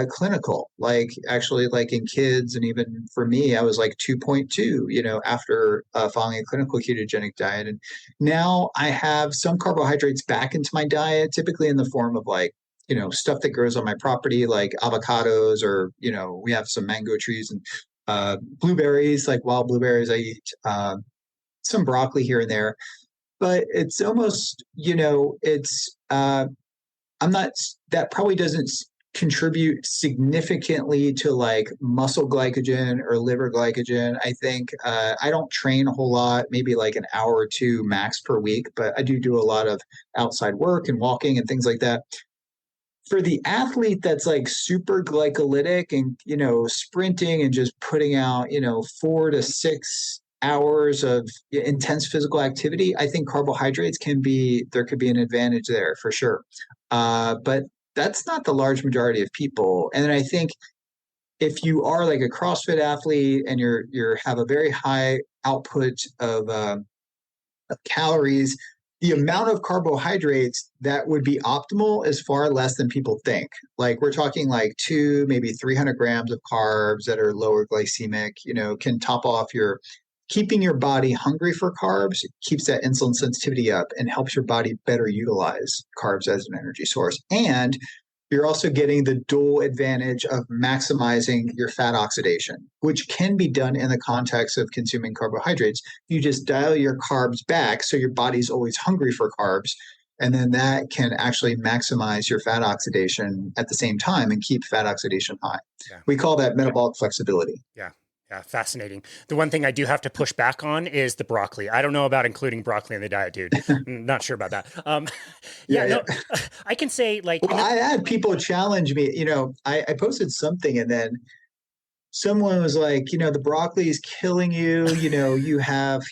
B: clinical, like actually like in kids. And even for me, I was like 2.2, after following a clinical ketogenic diet. And now I have some carbohydrates back into my diet, typically in the form of like, stuff that grows on my property, like avocados, or, we have some mango trees, and blueberries, like wild blueberries I eat, some broccoli here and there. But it's almost, I'm not, that probably doesn't contribute significantly to like muscle glycogen or liver glycogen. I think I don't train a whole lot, maybe like an hour or two max per week, but I do a lot of outside work and walking and things like that. For the athlete that's like super glycolytic and, sprinting and just putting out, 4 to 6 hours of intense physical activity, I think carbohydrates there could be an advantage there for sure. But that's not the large majority of people. And then I think if you are like a CrossFit athlete and you're have a very high output of calories, the amount of carbohydrates that would be optimal is far less than people think. Like we're talking like maybe 300 grams of carbs that are lower glycemic, can top off keeping your body hungry for carbs, keeps that insulin sensitivity up and helps your body better utilize carbs as an energy source. And you're also getting the dual advantage of maximizing your fat oxidation, which can be done in the context of consuming carbohydrates. You just dial your carbs back so your body's always hungry for carbs. And then that can actually maximize your fat oxidation at the same time and keep fat oxidation high. Yeah. We call that metabolic flexibility.
A: Yeah. Yeah, fascinating. The one thing I do have to push back on is the broccoli. I don't know about including broccoli in the diet, dude. I'm not sure about that. No, I can say like...
B: Well, I had people challenge me. I posted something and then someone was like, the broccoli is killing you. You have,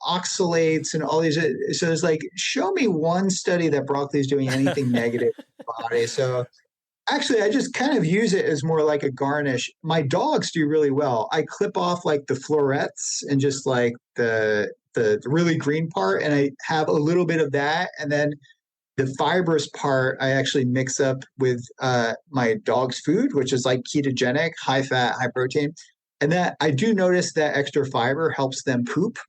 B: oxalates and all these. So it's like, show me one study that broccoli is doing anything negative to the body. So actually, I just kind of use it as more like a garnish. My dogs do really well. I clip off like the florets and just like the really green part, and I have a little bit of that. And then the fibrous part, I actually mix up with my dog's food, which is like ketogenic, high fat, high protein. And that I do notice that extra fiber helps them poop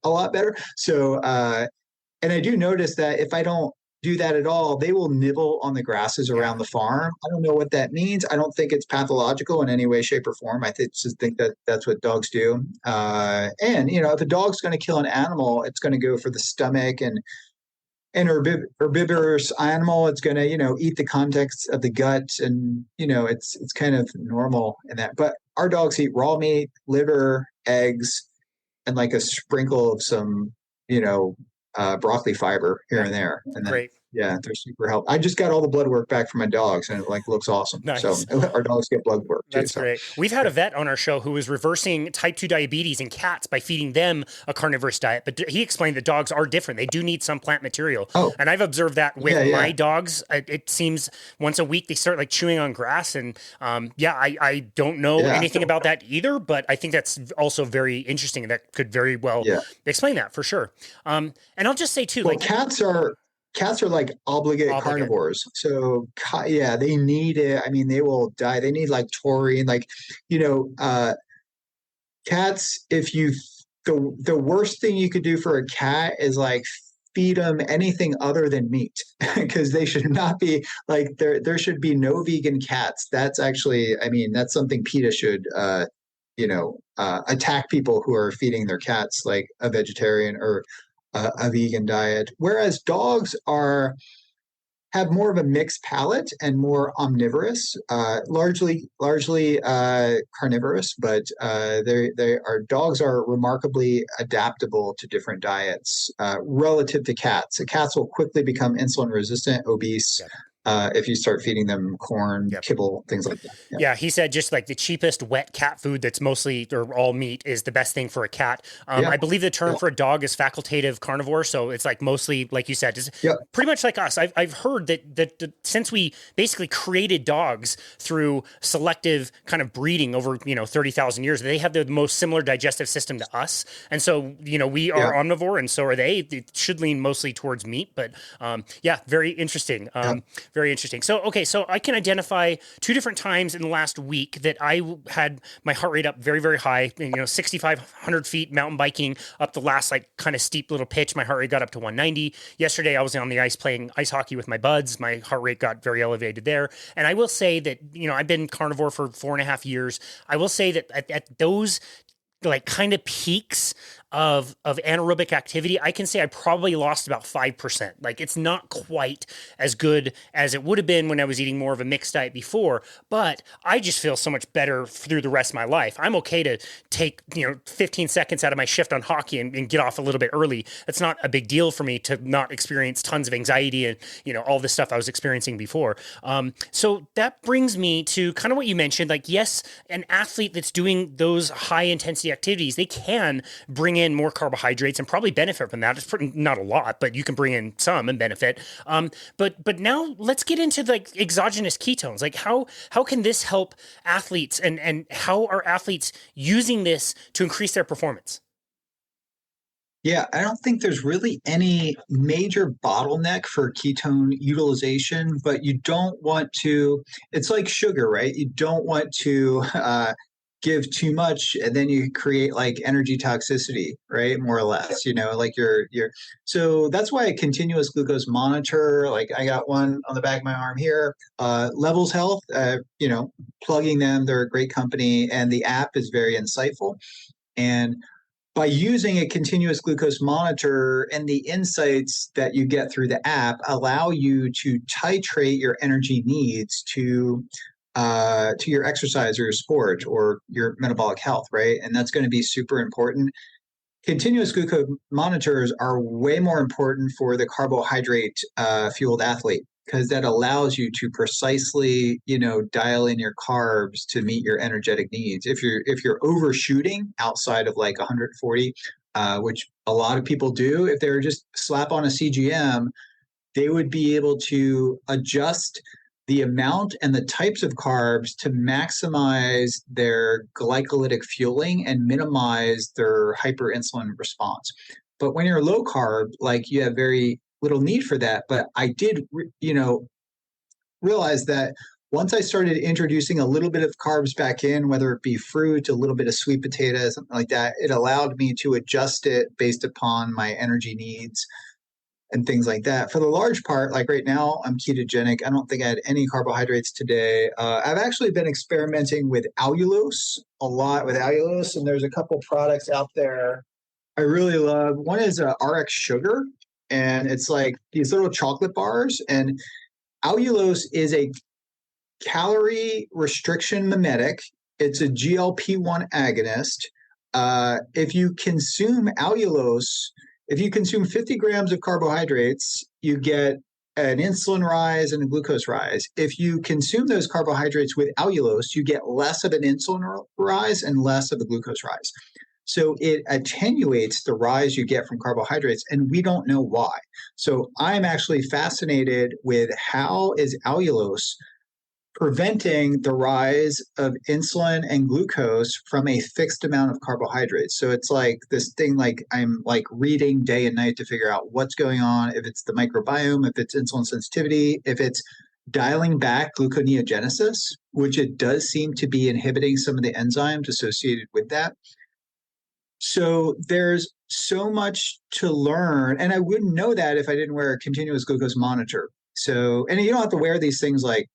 B: a lot better. So, and I do notice that if I don't do that at all, they will nibble on the grasses around the farm. I don't know what that means. I don't think it's pathological in any way, shape, or form. I just think that that's what dogs do. And if a dog's going to kill an animal, it's going to go for the stomach, and herbivorous animal, it's going to eat the contents of the gut, and it's kind of normal in that. But our dogs eat raw meat, liver, eggs, and like a sprinkle of some broccoli fiber here and there. And then,
A: great.
B: Yeah, they're super helpful. I just got all the blood work back from my dogs, and it looks awesome.
A: Nice.
B: So our dogs get blood work too.
A: That's great. We've had a vet on our show who was reversing type 2 diabetes in cats by feeding them a carnivorous diet. But he explained that dogs are different. They do need some plant material. Oh. And I've observed that with my dogs. It seems once a week they start like chewing on grass. And I don't know anything about that either, but I think that's also very interesting. That could very well explain that for sure. And I'll just say too,
B: cats are like obligate carnivores. So they need it. I mean, they will die. They need like taurine, cats. The worst thing you could do for a cat is like feed them anything other than meat, because they should not be like, there should be no vegan cats. That's actually, that's something PETA should, attack people who are feeding their cats like a vegetarian or a vegan diet, whereas dogs have more of a mixed palate and more omnivorous, largely carnivorous, but dogs are remarkably adaptable to different diets relative to cats. So cats will quickly become insulin resistant, obese. If you start feeding them corn, kibble, things like that.
A: Yeah, he said just like the cheapest wet cat food that's mostly or all meat is the best thing for a cat. I believe the term for a dog is facultative carnivore. So it's like mostly, like you said, pretty much like us. I've heard that since we basically created dogs through selective kind of breeding over 30,000 years, they have the most similar digestive system to us. And so, we are omnivore and so are they. They should lean mostly towards meat, but very interesting. Very interesting. So I can identify two different times in the last week that I had my heart rate up very, very high, 6,500 feet mountain biking up the last like kind of steep little pitch. My heart rate got up to 190. Yesterday, I was on the ice playing ice hockey with my buds. My heart rate got very elevated there. And I will say that, I've been carnivore for 4.5 years. I will say that at those like kind of peaks, of anaerobic activity, I can say I probably lost about 5%. Like it's not quite as good as it would have been when I was eating more of a mixed diet before, but I just feel so much better through the rest of my life. I'm okay to take, 15 seconds out of my shift on hockey and get off a little bit early. It's not a big deal for me to not experience tons of anxiety and, all the stuff I was experiencing before. So that brings me to kind of what you mentioned. Like, yes, an athlete that's doing those high intensity activities, they can bring in more carbohydrates and probably benefit from that. It's not a lot, but you can bring in some and benefit. But now let's get into like exogenous ketones. Like how can this help athletes and how are athletes using this to increase their performance?
B: Yeah, I don't think there's really any major bottleneck for ketone utilization, but you don't want to, it's like sugar, right? You don't want to give too much and then you create like energy toxicity, right? More or less, like so that's why a continuous glucose monitor, like I got one on the back of my arm here, Levels Health, plugging them, they're a great company and the app is very insightful. And by using a continuous glucose monitor and the insights that you get through the app allow you to titrate your energy needs to your exercise or your sport or your metabolic health, right? And that's going to be super important. Continuous glucose monitors are way more important for the carbohydrate fueled athlete because that allows you to precisely, dial in your carbs to meet your energetic needs. If you're overshooting outside of like 140, which a lot of people do, if they were just slap on a CGM, they would be able to adjust the amount and the types of carbs to maximize their glycolytic fueling and minimize their hyperinsulin response. But when you're low carb, like you have very little need for that. But I did, realize that once I started introducing a little bit of carbs back in, whether it be fruit, a little bit of sweet potato, something like that, it allowed me to adjust it based upon my energy needs and things like that. For the large part, like right now, I'm ketogenic. I don't think I had any carbohydrates today. I've actually been experimenting with allulose a lot with allulose, and there's a couple products out there I really love. One is RX Sugar, and it's like these little chocolate bars. And allulose is a calorie restriction mimetic. It's a GLP-1 agonist. If you consume allulose, if you consume 50 grams of carbohydrates, you get an insulin rise and a glucose rise. If you consume those carbohydrates with allulose, you get less of an insulin rise and less of a glucose rise. So it attenuates the rise you get from carbohydrates, and we don't know why. So I'm actually fascinated with how is allulose preventing the rise of insulin and glucose from a fixed amount of carbohydrates. So it's like this thing, like I'm like reading day and night to figure out what's going on, if it's the microbiome, if it's insulin sensitivity, if it's dialing back gluconeogenesis, which it does seem to be inhibiting some of the enzymes associated with that. So there's so much to learn. And I wouldn't know that if I didn't wear a continuous glucose monitor. So, and you don't have to wear these things like,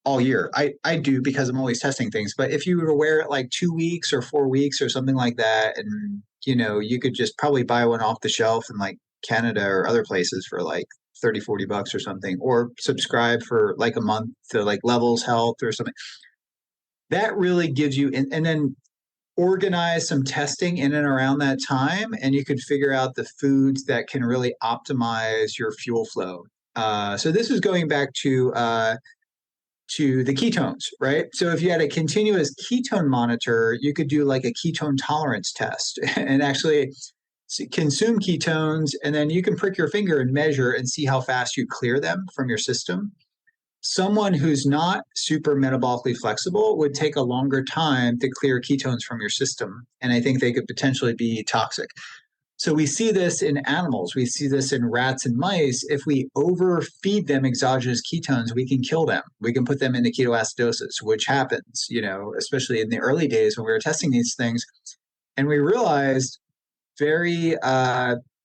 B: all year. I do because I'm always testing things. But if you were to wear it like 2 weeks or 4 weeks or something like that, and you could just probably buy one off the shelf in like Canada or other places for like 30-40 bucks or something, or subscribe for like a month to like Levels Health or something. That really gives you, and then organize some testing in and around that time, and you could figure out the foods that can really optimize your fuel flow. So this is going back to the ketones, right? So if you had a continuous ketone monitor, you could do like a ketone tolerance test and actually consume ketones, and then you can prick your finger and measure and see how fast you clear them from your system. Someone who's not super metabolically flexible would take a longer time to clear ketones from your system, and I think they could potentially be toxic. So we see this in animals. We see this in rats and mice. If we overfeed them exogenous ketones, we can kill them. We can put them into ketoacidosis, which happens, especially in the early days when we were testing these things. And we realized very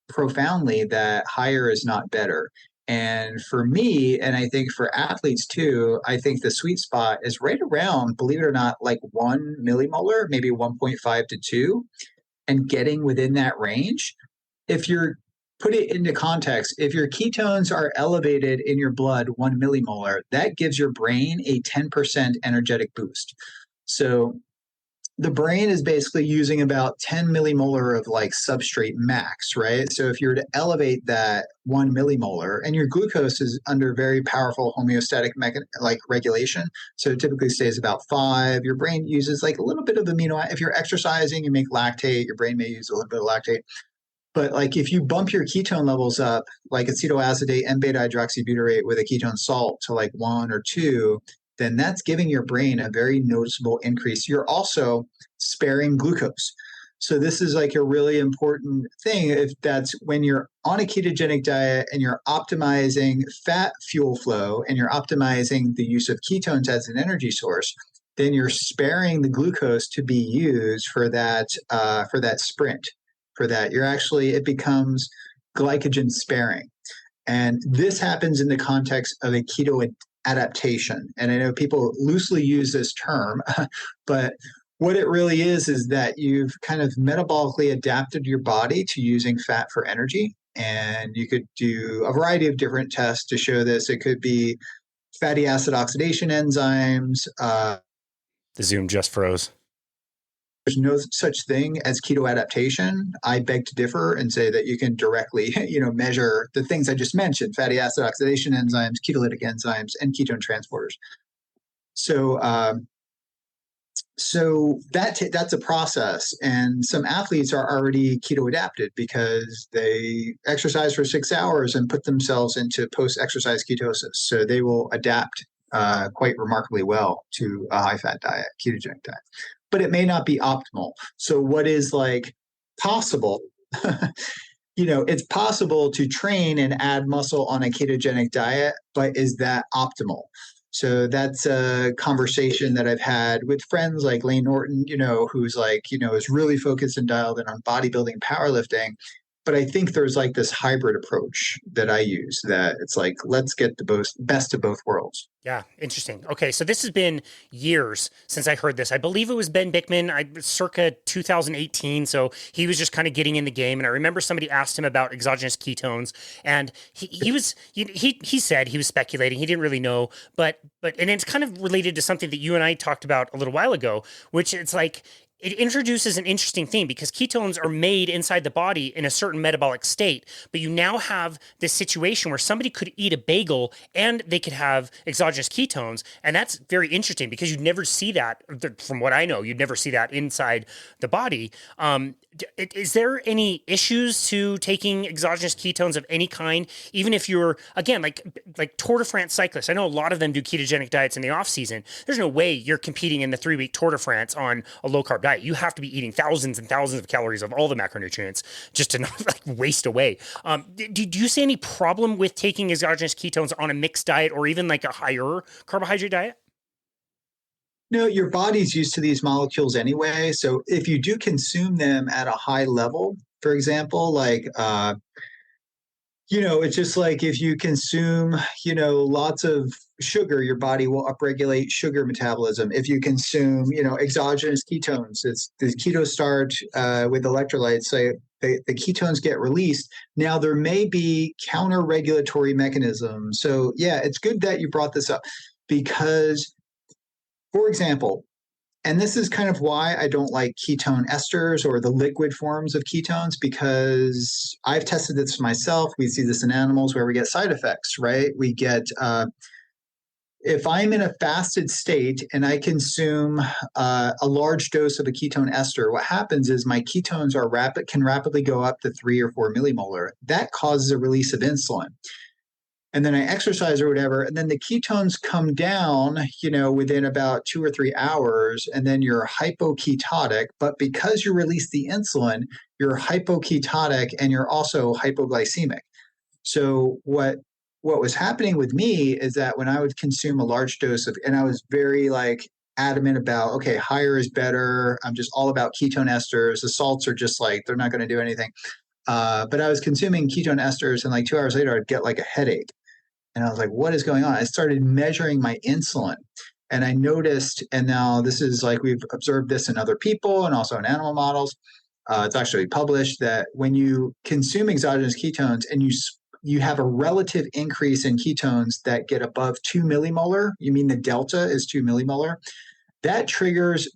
B: profoundly that higher is not better. And for me, and I think for athletes too, I think the sweet spot is right around, believe it or not, like 1 millimolar, maybe 1.5 to 2. and getting within that range. If you're put it into context, if your ketones are elevated in your blood 1 millimolar, that gives your brain a 10% energetic boost. So the brain is basically using about 10 millimolar of like substrate max, right? So if you were to elevate that 1 millimolar, and your glucose is under very powerful homeostatic like regulation, so it typically stays about 5. Your brain uses like a little bit of amino. If you're exercising, you make lactate. Your brain may use a little bit of lactate. But like if you bump your ketone levels up, like acetoacetate and beta hydroxybutyrate with a ketone salt to like 1 or 2, then that's giving your brain a very noticeable increase. You're also sparing glucose. So this is like a really important thing. If that's when you're on a ketogenic diet and you're optimizing fat fuel flow and you're optimizing the use of ketones as an energy source, then you're sparing the glucose to be used for that sprint. For that, you're actually, it becomes glycogen sparing. And this happens in the context of a keto adaptation. And I know people loosely use this term, but what it really is that you've kind of metabolically adapted your body to using fat for energy. And you could do a variety of different tests to show this. It could be fatty acid oxidation enzymes.
A: The Zoom just froze.
B: There's no such thing as keto adaptation. I beg to differ and say that you can directly, measure the things I just mentioned: fatty acid oxidation enzymes, ketolytic enzymes, and ketone transporters. So that's a process, and some athletes are already keto adapted because they exercise for 6 hours and put themselves into post-exercise ketosis. So they will adapt quite remarkably well to a high-fat diet, ketogenic diet. But it may not be optimal. So what is like possible? It's possible to train and add muscle on a ketogenic diet, but is that optimal? So that's a conversation that I've had with friends like Lane Norton, who's like, is really focused and dialed in on bodybuilding, powerlifting. But I think there's like this hybrid approach that I use, that it's like, let's get the best of both worlds.
A: Yeah, interesting. Okay, so this has been years since I heard this. I believe it was Ben Bickman, circa 2018. So he was just kind of getting in the game, and I remember somebody asked him about exogenous ketones, and he said he was speculating. He didn't really know, but and it's kind of related to something that you and I talked about a little while ago, which it's like, it introduces an interesting thing because ketones are made inside the body in a certain metabolic state, but you now have this situation where somebody could eat a bagel and they could have exogenous ketones. And that's very interesting because you'd never see that, from what I know, you'd never see that inside the body. Is there any issues to taking exogenous ketones of any kind, even if you're, again, like Tour de France cyclists? I know a lot of them do ketogenic diets in the off season. There's no way you're competing in the 3-week Tour de France on a low carb diet. You have to be eating thousands and thousands of calories of all the macronutrients just to not waste away. Do you see any problem with taking exogenous ketones on a mixed diet or even like a higher carbohydrate diet?
B: No, your body's used to these molecules anyway. So if you do consume them at a high level, for example, like, it's just like if you consume, lots of sugar, your body will upregulate sugar metabolism. If you consume, exogenous ketones, it's the keto starch with electrolytes. So the ketones get released. Now, there may be counter-regulatory mechanisms. So, yeah, it's good that you brought this up because, for example, and this is kind of why I don't like ketone esters or the liquid forms of ketones, because I've tested this myself. We see this in animals where we get side effects, right? We get, if I'm in a fasted state and I consume a large dose of a ketone ester, what happens is my ketones can rapidly go up to 3 or 4 millimolar. That causes a release of insulin. And then I exercise or whatever, and then the ketones come down, within about 2 or 3 hours, and then you're hypoketotic. But because you release the insulin, you're hypoketotic and you're also hypoglycemic. So what was happening with me is that when I would consume a large dose of, and I was very like adamant about, okay, higher is better. I'm just all about ketone esters. The salts are just like, they're not going to do anything. But I was consuming ketone esters, and like 2 hours later, I'd get like a headache. And I was like, what is going on? I started measuring my insulin, and I noticed, and now this is like, we've observed this in other people and also in animal models. It's actually published that when you consume exogenous ketones and you have a relative increase in ketones that get above 2 millimolar, you mean the delta is 2 millimolar, that triggers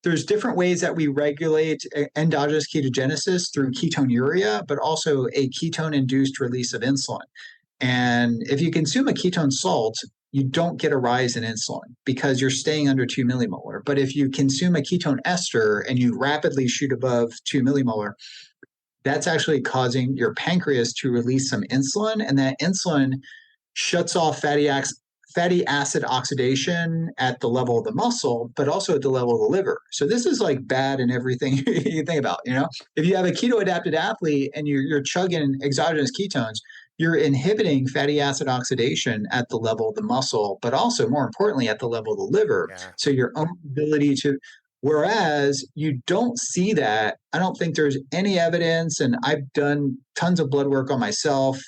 B: there's different ways that we regulate endogenous ketogenesis through ketonuria, but also a ketone-induced release of insulin. And if you consume a ketone salt, you don't get a rise in insulin because you're staying under 2 millimolar. But if you consume a ketone ester and you rapidly shoot above 2 millimolar, that's actually causing your pancreas to release some insulin, and that insulin shuts off fatty acid oxidation at the level of the muscle, but also at the level of the liver. So this is like bad in everything you think about. If you have a keto adapted athlete and you're chugging exogenous ketones, you're inhibiting fatty acid oxidation at the level of the muscle, but also more importantly at the level of the liver.
A: Yeah.
B: So your own ability to, whereas you don't see that. I don't think there's any evidence, and I've done tons of blood work on myself,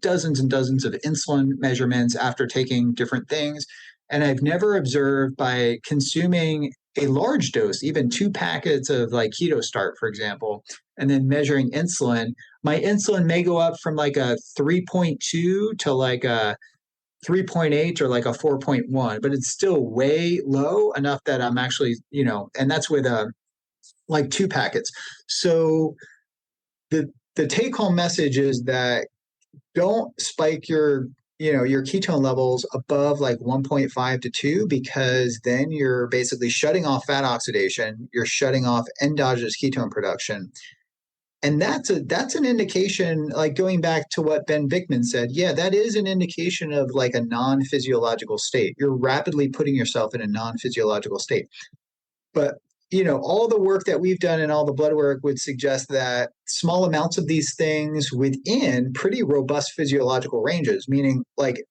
B: dozens and dozens of insulin measurements after taking different things. And I've never observed by consuming a large dose, even 2 packets of like Keto Start, for example, and then measuring insulin, my insulin may go up from like a 3.2 to like a 3.8 or like a 4.1, but it's still way low enough that I'm actually, and that's with like 2 packets. So the take home message is that don't spike your ketone levels above like 1.5 to 2, because then you're basically shutting off fat oxidation, you're shutting off endogenous ketone production. And that's an indication, like going back to what Ben Bickman said, yeah, that is an indication of like a non-physiological state. You're rapidly putting yourself in a non-physiological state. But all the work that we've done and all the blood work would suggest that small amounts of these things within pretty robust physiological ranges, meaning like,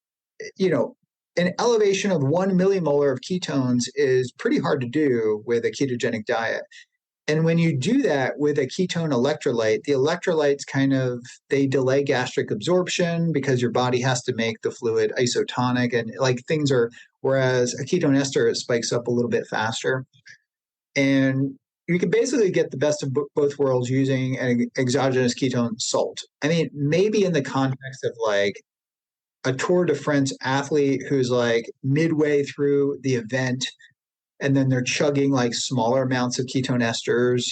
B: an elevation of 1 millimolar of ketones is pretty hard to do with a ketogenic diet. And when you do that with a ketone electrolyte, the electrolytes they delay gastric absorption because your body has to make the fluid isotonic, and like whereas a ketone ester, it spikes up a little bit faster. And you can basically get the best of both worlds using an exogenous ketone salt. I mean, maybe in the context of like a Tour de France athlete who's like midway through the event and then they're chugging like smaller amounts of ketone esters,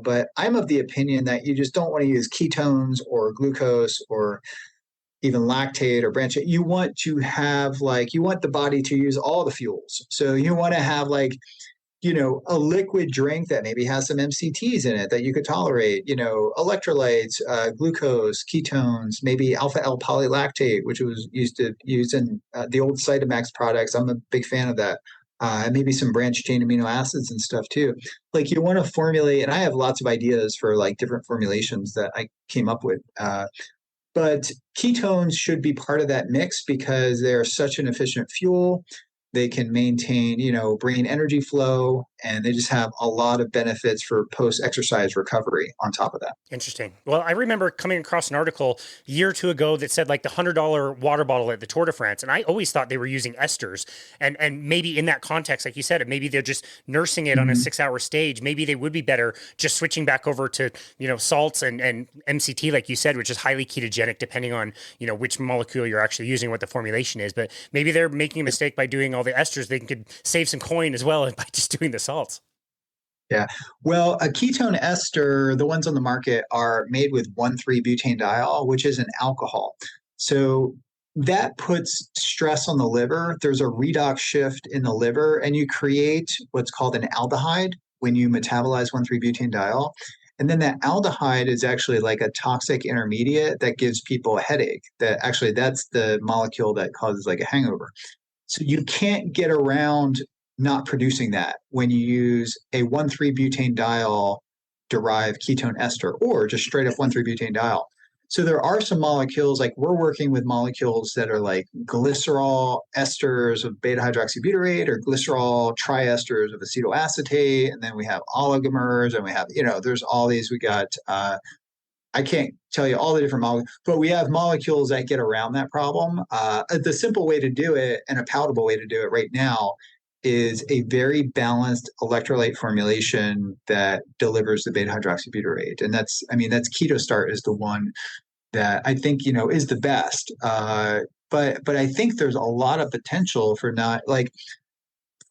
B: but I'm of the opinion that you just don't want to use ketones or glucose or even lactate or branch. You want to have you want the body to use all the fuels. So you want to have a liquid drink that maybe has some MCTs in it that you could tolerate, electrolytes, glucose, ketones, maybe alpha L polylactate, which was used in the old Cytomax products. I'm a big fan of that. And maybe some branched chain amino acids and stuff too. Like you want to formulate, and I have lots of ideas for like different formulations that I came up with. But ketones should be part of that mix because they're such an efficient fuel. They can maintain, brain energy flow, and they just have a lot of benefits for post-exercise recovery on top of that.
A: Interesting. Well, I remember coming across an article a year or two ago that said like the $100 water bottle at the Tour de France, and I always thought they were using esters. And maybe in that context, like you said, maybe they're just nursing it on a 6-hour stage. Maybe they would be better just switching back over to, salts and MCT, like you said, which is highly ketogenic, depending on, which molecule you're actually using, what the formulation is. But maybe they're making a mistake by doing all the esters. They could save some coin as well by just doing the salts.
B: Yeah. Well, a ketone ester, the ones on the market are made with 1,3-butanediol, which is an alcohol. So that puts stress on the liver. There's a redox shift in the liver, and you create what's called an aldehyde when you metabolize 1,3-butanediol. And then that aldehyde is actually like a toxic intermediate that gives people a headache. That's the molecule that causes like a hangover. So you can't get around not producing that when you use a 1,3-butanediol derived ketone ester or just straight up 1,3-butanediol. So there are some molecules, like we're working with molecules that are like glycerol esters of beta hydroxybutyrate or glycerol triesters of acetoacetate. And then we have oligomers, and we have, there's all these. We got, I can't tell you all the different molecules, but we have molecules that get around that problem. The simple way to do it and a palatable way to do it right now is a very balanced electrolyte formulation that delivers the beta hydroxybutyrate. And that's KetoStart is the one that I think, is the best. But I think there's a lot of potential for not like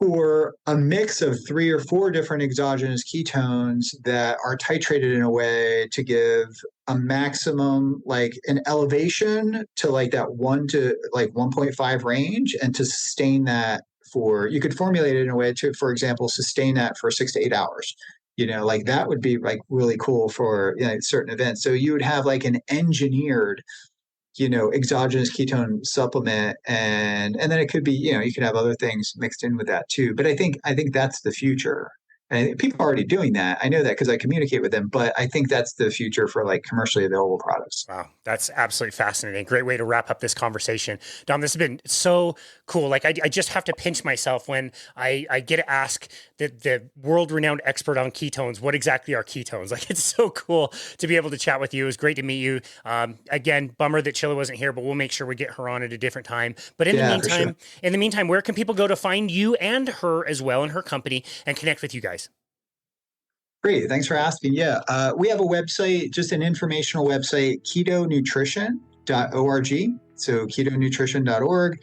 B: for a mix of 3 or 4 different exogenous ketones that are titrated in a way to give a maximum, like an elevation to like that 1 to like 1.5 range, and to sustain that you could formulate it in a way to, for example, sustain that for 6 to 8 hours. Like that would be like really cool for certain events. So you would have like an engineered exogenous ketone supplement, and then it could be, you could have other things mixed in with that too. But I think that's the future. And people are already doing that. I know that because I communicate with them, but I think that's the future for like commercially available products.
A: Wow, that's absolutely fascinating. Great way to wrap up this conversation. Dom, this has been so cool. Like I just have to pinch myself when I get to ask the world-renowned expert on ketones, what exactly are ketones? Like it's so cool to be able to chat with you. It was great to meet you. Again, bummer that Chilla wasn't here, but we'll make sure we get her on at a different time. But in the meantime, where can people go to find you and her as well and her company and connect with you guys?
B: Great. Thanks for asking. Yeah. We have a website, just an informational website, ketonutrition.org. So ketonutrition.org.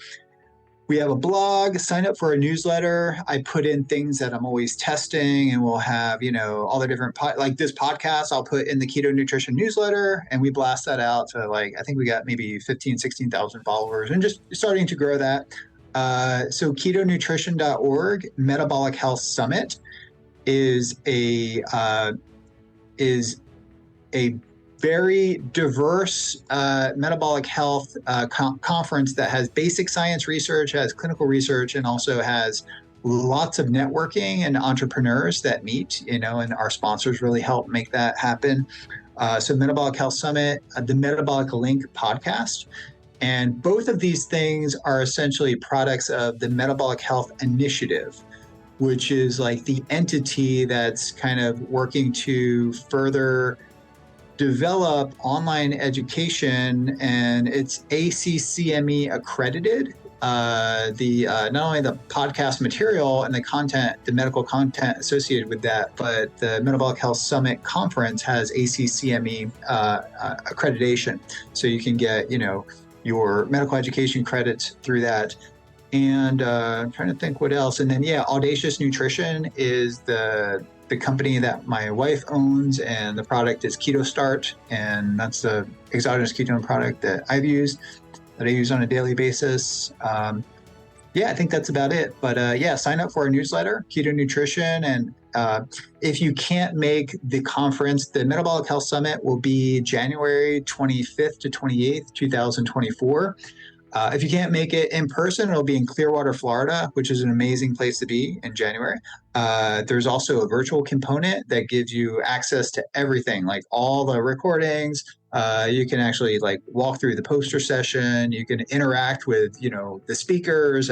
B: We have a blog, sign up for a newsletter. I put in things that I'm always testing, and we'll have, all the different, like this podcast, I'll put in the Keto Nutrition newsletter, and we blast that out to like, I think we got maybe 15, 16,000 followers, and just starting to grow that. So ketonutrition.org, Metabolic Health Summit is a very diverse metabolic health conference that has basic science research, has clinical research, and also has lots of networking and entrepreneurs that meet, and our sponsors really help make that happen. So Metabolic Health Summit, the Metabolic Link podcast. And both of these things are essentially products of the Metabolic Health Initiative, which is like the entity that's kind of working to further develop online education, and it's ACCME accredited. Not only the podcast material and the content, the medical content associated with that, but the Metabolic Health Summit conference has ACCME accreditation. So you can get, your medical education credits through that. And I'm trying to think what else. And then, Audacious Nutrition is the company that my wife owns, and the product is KetoStart, and that's the exogenous ketone product that I use on a daily basis. I think that's about it. But sign up for our newsletter, Keto Nutrition. And if you can't make the conference, the Metabolic Health Summit will be January 25th to 28th, 2024. If you can't make it in person, it'll be in Clearwater, Florida, which is an amazing place to be in January. There's also a virtual component that gives you access to everything, like all the recordings. You can actually like walk through the poster session. You can interact with, the speakers,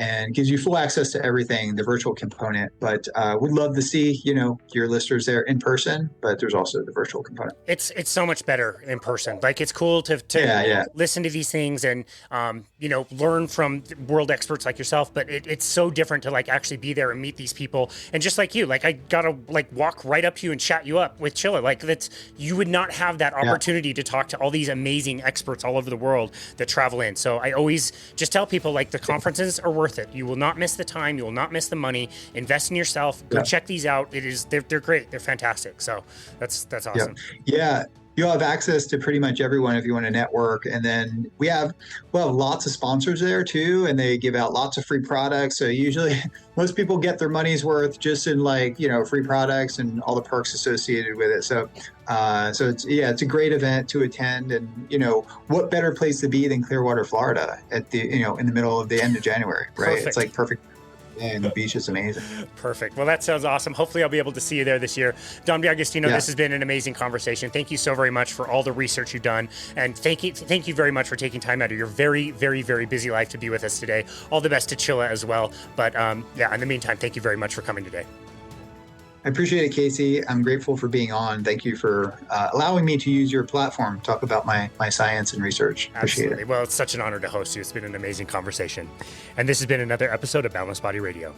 B: and gives you full access to everything, the virtual component. But would love to see, your listeners there in person, but there's also the virtual component.
A: It's so much better in person. Like it's cool to listen to these things and, learn from world experts like yourself, but it's so different to like actually be there and meet these people. And just like you, like I gotta like walk right up to you and chat you up with Chilla. Like you would not have that opportunity to talk to all these amazing experts all over the world that travel in. So I always just tell people like the conferences are worth it. You will not miss the time. You will not miss the money. Invest in yourself. Go check these out. They're great. They're fantastic. So that's awesome.
B: Yeah. You'll have access to pretty much everyone if you want to network. And then we'll have lots of sponsors there too, and they give out lots of free products. So usually most people get their money's worth just in like, free products and all the perks associated with it. So it's a great event to attend. And, what better place to be than Clearwater, Florida at the, in the middle of the end of January, right?
A: Perfect.
B: It's like perfect. And the beach is amazing.
A: Perfect. Well, that sounds awesome. Hopefully I'll be able to see you there this year. Dom D'Agostino, This has been an amazing conversation. Thank you so very much for all the research you've done. And thank you very much for taking time out of your very, very, very busy life to be with us today. All the best to Chilla as well. But in the meantime, thank you very much for coming today.
B: I appreciate it, Casey. I'm grateful for being on. Thank you for allowing me to use your platform to talk about my science and research. Appreciate
A: Absolutely.
B: it.
A: Well, it's such an honor to host you. It's been an amazing conversation. And this has been another episode of Boundless Body Radio.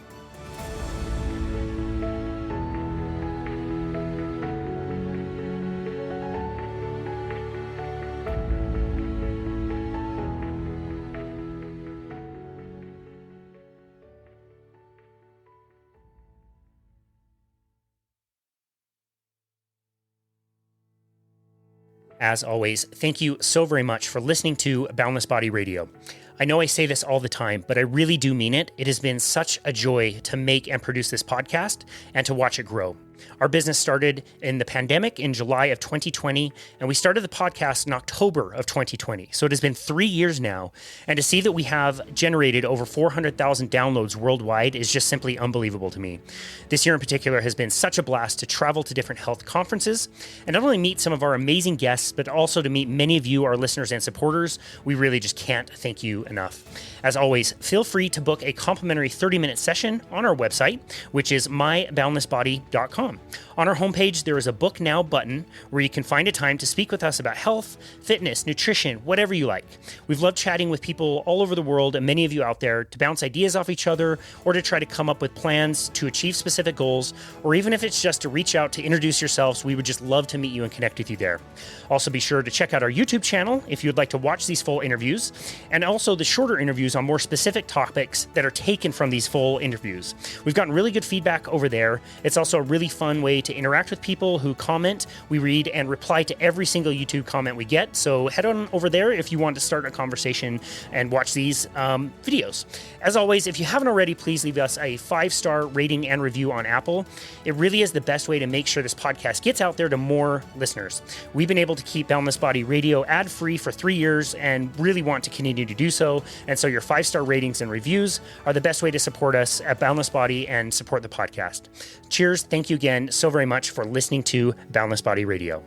A: As always, thank you so very much for listening to Boundless Body Radio. I know I say this all the time, but I really do mean it. It has been such a joy to make and produce this podcast and to watch it grow. Our business started in the pandemic in July of 2020, and we started the podcast in October of 2020. So it has been 3 years now, and to see that we have generated over 400,000 downloads worldwide is just simply unbelievable to me. This year in particular has been such a blast to travel to different health conferences and not only meet some of our amazing guests, but also to meet many of you, our listeners and supporters. We really just can't thank you enough. As always, feel free to book a complimentary 30-minute session on our website, which is myboundlessbody.com. On our homepage, there is a Book Now button where you can find a time to speak with us about health, fitness, nutrition, whatever you like. We've loved chatting with people all over the world and many of you out there to bounce ideas off each other or to try to come up with plans to achieve specific goals, or even if it's just to reach out to introduce yourselves, we would just love to meet you and connect with you there. Also, be sure to check out our YouTube channel if you'd like to watch these full interviews, and also the shorter interviews on more specific topics that are taken from these full interviews. We've gotten really good feedback over there. It's also a really fun way to interact with people who comment. We read and reply to every single YouTube comment we get. So head on over there if you want to start a conversation and watch these videos. As always, if you haven't already, please leave us a 5-star rating and review on Apple. It really is the best way to make sure this podcast gets out there to more listeners. We've been able to keep Boundless Body Radio ad-free for 3 years and really want to continue to do so. And so your 5-star ratings and reviews are the best way to support us at Boundless Body and support the podcast. Cheers. Thank you again so very much for listening to Boundless Body Radio.